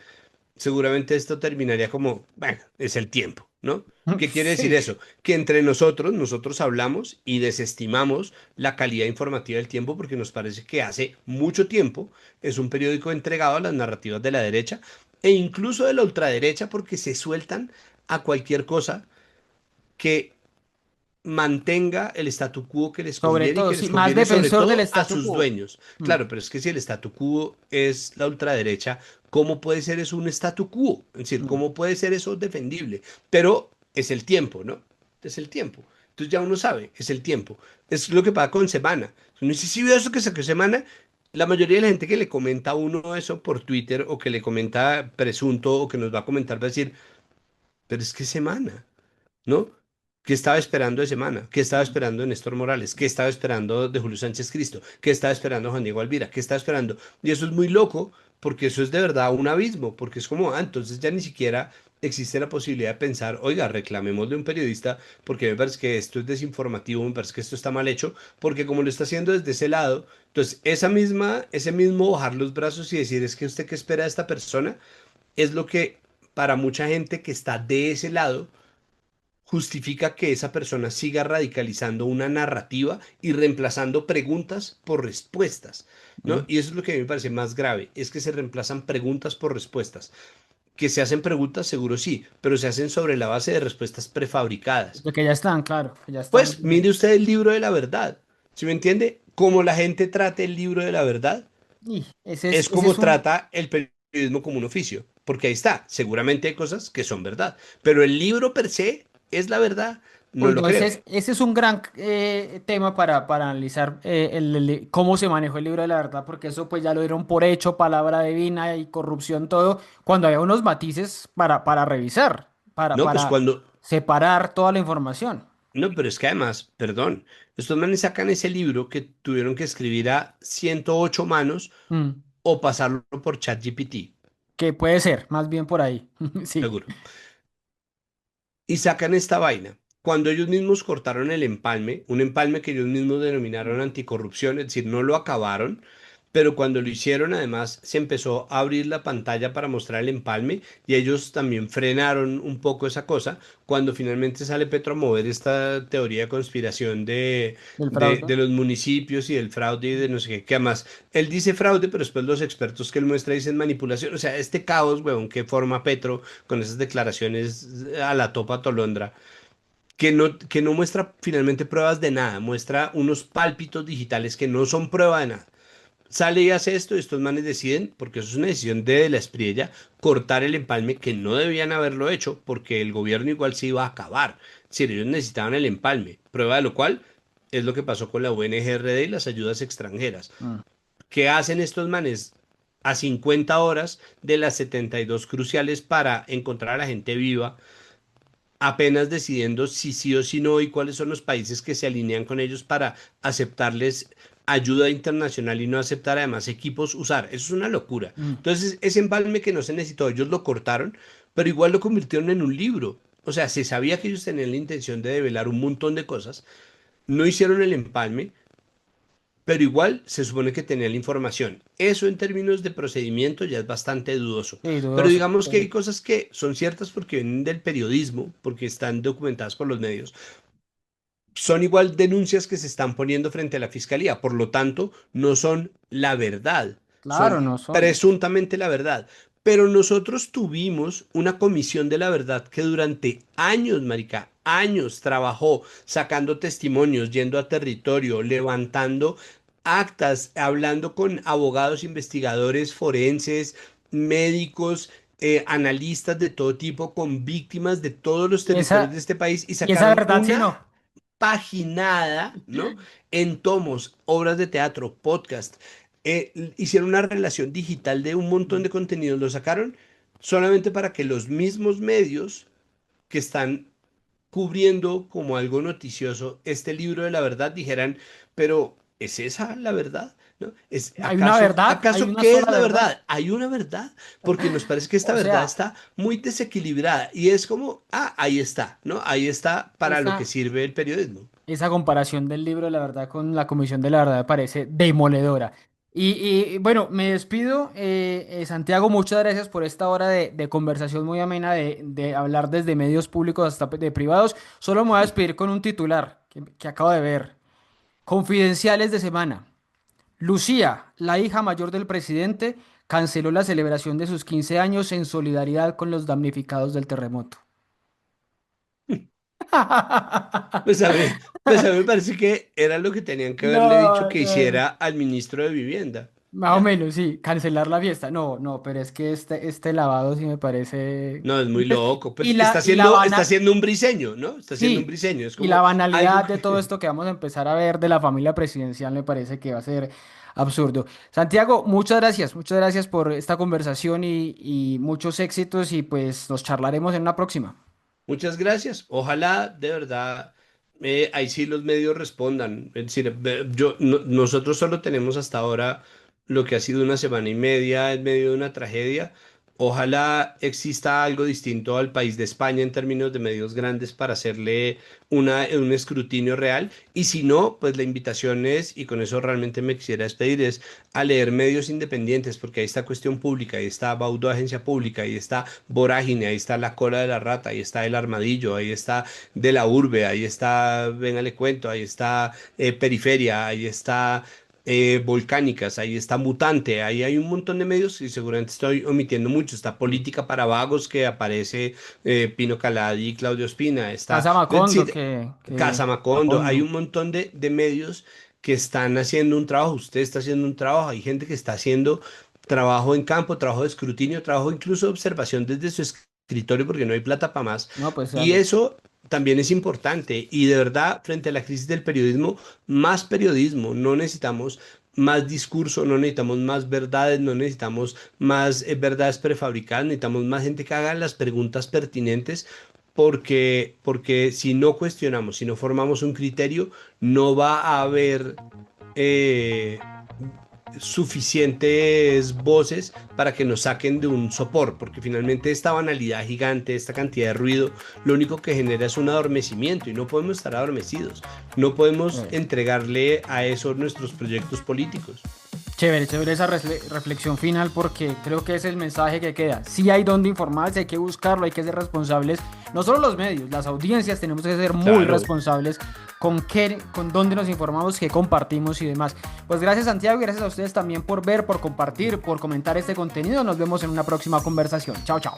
seguramente esto terminaría como, bueno, es el tiempo, ¿no? ¿Qué quiere decir Sí, eso? Que entre nosotros hablamos y desestimamos la calidad informativa del tiempo porque nos parece que hace mucho tiempo es un periódico entregado a las narrativas de la derecha e incluso de la ultraderecha porque se sueltan a cualquier cosa que mantenga el statu quo que les sobre conviene y todo, que sí, les más conviene sobre defensor del todo a statu sus quo. dueños. Mm. Claro, pero es que si el statu quo es la ultraderecha, ¿cómo puede ser eso un statu quo? Es decir, Mm. ¿cómo puede ser eso defendible? Pero es el tiempo, ¿no? Es el tiempo. Entonces ya uno sabe, es el tiempo. Es lo que pasa con Semana. Uno dice, si veo eso que sacó Semana, la mayoría de la gente que le comenta a uno eso por Twitter o que le comenta presunto o que nos va a comentar va a decir, pero es que Semana. ¿No? ¿Qué estaba esperando de Semana? ¿Qué estaba Mm. esperando de Néstor Morales? ¿Qué estaba esperando de Julio Sánchez Cristo? ¿Qué estaba esperando Juan Diego Alvira? ¿Qué estaba esperando? Y eso es muy loco, porque eso es de verdad un abismo, porque es como, entonces ya ni siquiera existe la posibilidad de pensar, oiga, reclamemos de un periodista, porque me parece que esto es desinformativo, me parece que esto está mal hecho, porque como lo está haciendo desde ese lado, entonces ese mismo bajar los brazos y decir, es que usted qué espera de esta persona, es lo que para mucha gente que está de ese lado, justifica que esa persona siga radicalizando una narrativa y reemplazando preguntas por respuestas, ¿no? Mm. Y eso es lo que a mí me parece más grave, es que se reemplazan preguntas por respuestas. Que se hacen preguntas, seguro sí, pero se hacen sobre la base de respuestas prefabricadas. De que ya están, claro, que ya están. Pues mire usted el libro de la verdad. ¿Sí me entiende? Como la gente trata el libro de la verdad, Y es ese como es un. trata el periodismo como un oficio. Porque ahí está, seguramente hay cosas que son verdad. Pero el libro per se es la verdad. No Uy, lo no, creo. ese es un gran tema para analizar cómo se manejó el libro de la verdad, porque eso pues ya lo dieron por hecho, palabra divina y corrupción, todo, cuando había unos matices para revisar, No, pues para cuando... separar toda la información. No, pero es que además, perdón, estos manes sacan ese libro que tuvieron que escribir a 108 manos Mm, o pasarlo por ChatGPT, que puede ser, más bien por ahí. Sí, seguro. Y sacan esta vaina. Cuando ellos mismos cortaron el empalme, un empalme que ellos mismos denominaron anticorrupción, es decir, no lo acabaron, pero cuando lo hicieron, además, se empezó a abrir la pantalla para mostrar el empalme y ellos también frenaron un poco esa cosa. Cuando finalmente sale Petro a mover esta teoría de conspiración del fraude. de los municipios y del fraude y de no sé qué, que además él dice fraude, pero después los expertos que él muestra dicen manipulación. O sea, este caos, huevón, que forma Petro con esas declaraciones a la topa tolondra, que no muestra finalmente pruebas de nada, muestra unos pálpitos digitales que no son prueba de nada. Sale y hace esto, y estos manes deciden, porque eso es una decisión de la Espriella, cortar el empalme que no debían haberlo hecho, porque el gobierno igual se iba a acabar. Es decir, ellos necesitaban el empalme, prueba de lo cual es lo que pasó con la UNGRD y las ayudas extranjeras. Mm. ¿Qué hacen estos manes? A 50 horas de las 72 cruciales para encontrar a la gente viva, apenas decidiendo si sí o si no y cuáles son los países que se alinean con ellos para aceptarles ayuda internacional y no aceptar además equipos usar. Eso es una locura. Mm. Entonces, ese empalme que no se necesitó, ellos lo cortaron, pero igual lo convirtieron en un libro. O sea, se sabía que ellos tenían la intención de develar un montón de cosas, no hicieron el empalme, pero igual se supone que tenía la información. Eso en términos de procedimiento ya es bastante dudoso. Sí, Pero dudoso. digamos que Sí. hay cosas que son ciertas porque vienen del periodismo, porque están documentadas por los medios. Son igual denuncias que se están poniendo frente a la fiscalía. Por lo tanto, no son la verdad, Claro, son no son. presuntamente la verdad. Pero nosotros tuvimos una comisión de la verdad que durante años, marica, años trabajó sacando testimonios, yendo a territorio, levantando actas, hablando con abogados, investigadores forenses, médicos, analistas de todo tipo, con víctimas de todos los territorios de este país y Y esa sacaron verdad sí una no. paginada, ¿no? En tomos, obras de teatro, podcast. Hicieron una relación digital de un montón de contenidos, lo sacaron solamente para que los mismos medios que están cubriendo como algo noticioso este libro de la verdad dijeran, pero ¿es esa la verdad? ¿No? Hay una verdad, hay ¿Acaso una qué es sola la verdad. verdad? ¿Hay una verdad? Porque nos parece que esta O verdad sea, está muy desequilibrada y es como, ahí está, ¿no? Ahí está para lo que esa, sirve el periodismo. esa comparación del libro de la verdad con la Comisión de la Verdad me parece demoledora. Bueno, me despido. Santiago, muchas gracias por esta hora de conversación muy amena, de hablar desde medios públicos hasta de privados. Solo me voy a despedir con un titular que acabo de ver. Confidenciales de semana. Lucía, la hija mayor del presidente, canceló la celebración de sus 15 años en solidaridad con los damnificados del terremoto. Pues a mí, pues a mí me parece que era lo que tenían que haberle dicho No, que no. hiciera al ministro de Vivienda. Más o ¿Ya? menos, sí, cancelar la fiesta. No, no, pero es que este lavado sí me parece. No, es muy Pues, loco. Y Pues la, y la está banal, haciendo un briseño, ¿no? Está haciendo un sí, briseño. Es y la como algo banalidad de todo que... esto que vamos a empezar a ver de la familia presidencial me parece que va a ser absurdo. Santiago, muchas gracias por esta conversación y muchos éxitos y pues nos charlaremos en una próxima. Muchas gracias. Ojalá de verdad ahí sí los medios respondan. Es decir, nosotros solo tenemos hasta ahora lo que ha sido una semana y media en medio de una tragedia, Ojalá exista algo distinto al país de España en términos de medios grandes para hacerle un escrutinio real. Y si no, pues la invitación es, y con eso realmente me quisiera despedir, es a leer medios independientes, porque ahí está Cuestión Pública, ahí está Baudo Agencia Pública, ahí está Vorágine, ahí está La Cola de la Rata, ahí está El Armadillo, ahí está De la Urbe, ahí está Venga le cuento, ahí está Periferia, ahí está Volcánicas, ahí está Mutante, ahí hay un montón de medios y seguramente estoy omitiendo mucho. Está Política para Vagos que aparece Pino Caladi y Claudio Espina, está Casa sí, Macondo, que Casa Macondo, hay Macondo. un montón de medios que están haciendo un trabajo, usted está haciendo un trabajo, hay gente que está haciendo trabajo en campo, trabajo de escrutinio, trabajo incluso de observación desde su escritorio porque no hay plata para más. No, pues Y dale. eso también es importante y de verdad, frente a la crisis del periodismo, no necesitamos más discurso, no necesitamos más verdades, no necesitamos más verdades prefabricadas, necesitamos más gente que haga las preguntas pertinentes porque si no cuestionamos, si no formamos un criterio, no va a haber eh, suficientes voces para que nos saquen de un sopor, porque finalmente esta banalidad gigante, esta cantidad de ruido, lo único que genera es un adormecimiento y no podemos estar adormecidos, no podemos Eh, entregarle a eso nuestros proyectos políticos. Chévere, chévere esa reflexión final porque creo que es el mensaje que queda. Sí hay donde informarse, hay que buscarlo, hay que ser responsables. No solo los medios, las audiencias tenemos que ser muy Claro. responsables con dónde nos informamos, qué compartimos y demás. Pues gracias Santiago y gracias a ustedes también por ver, por compartir, por comentar este contenido. Nos vemos en una próxima conversación. Chao, chao.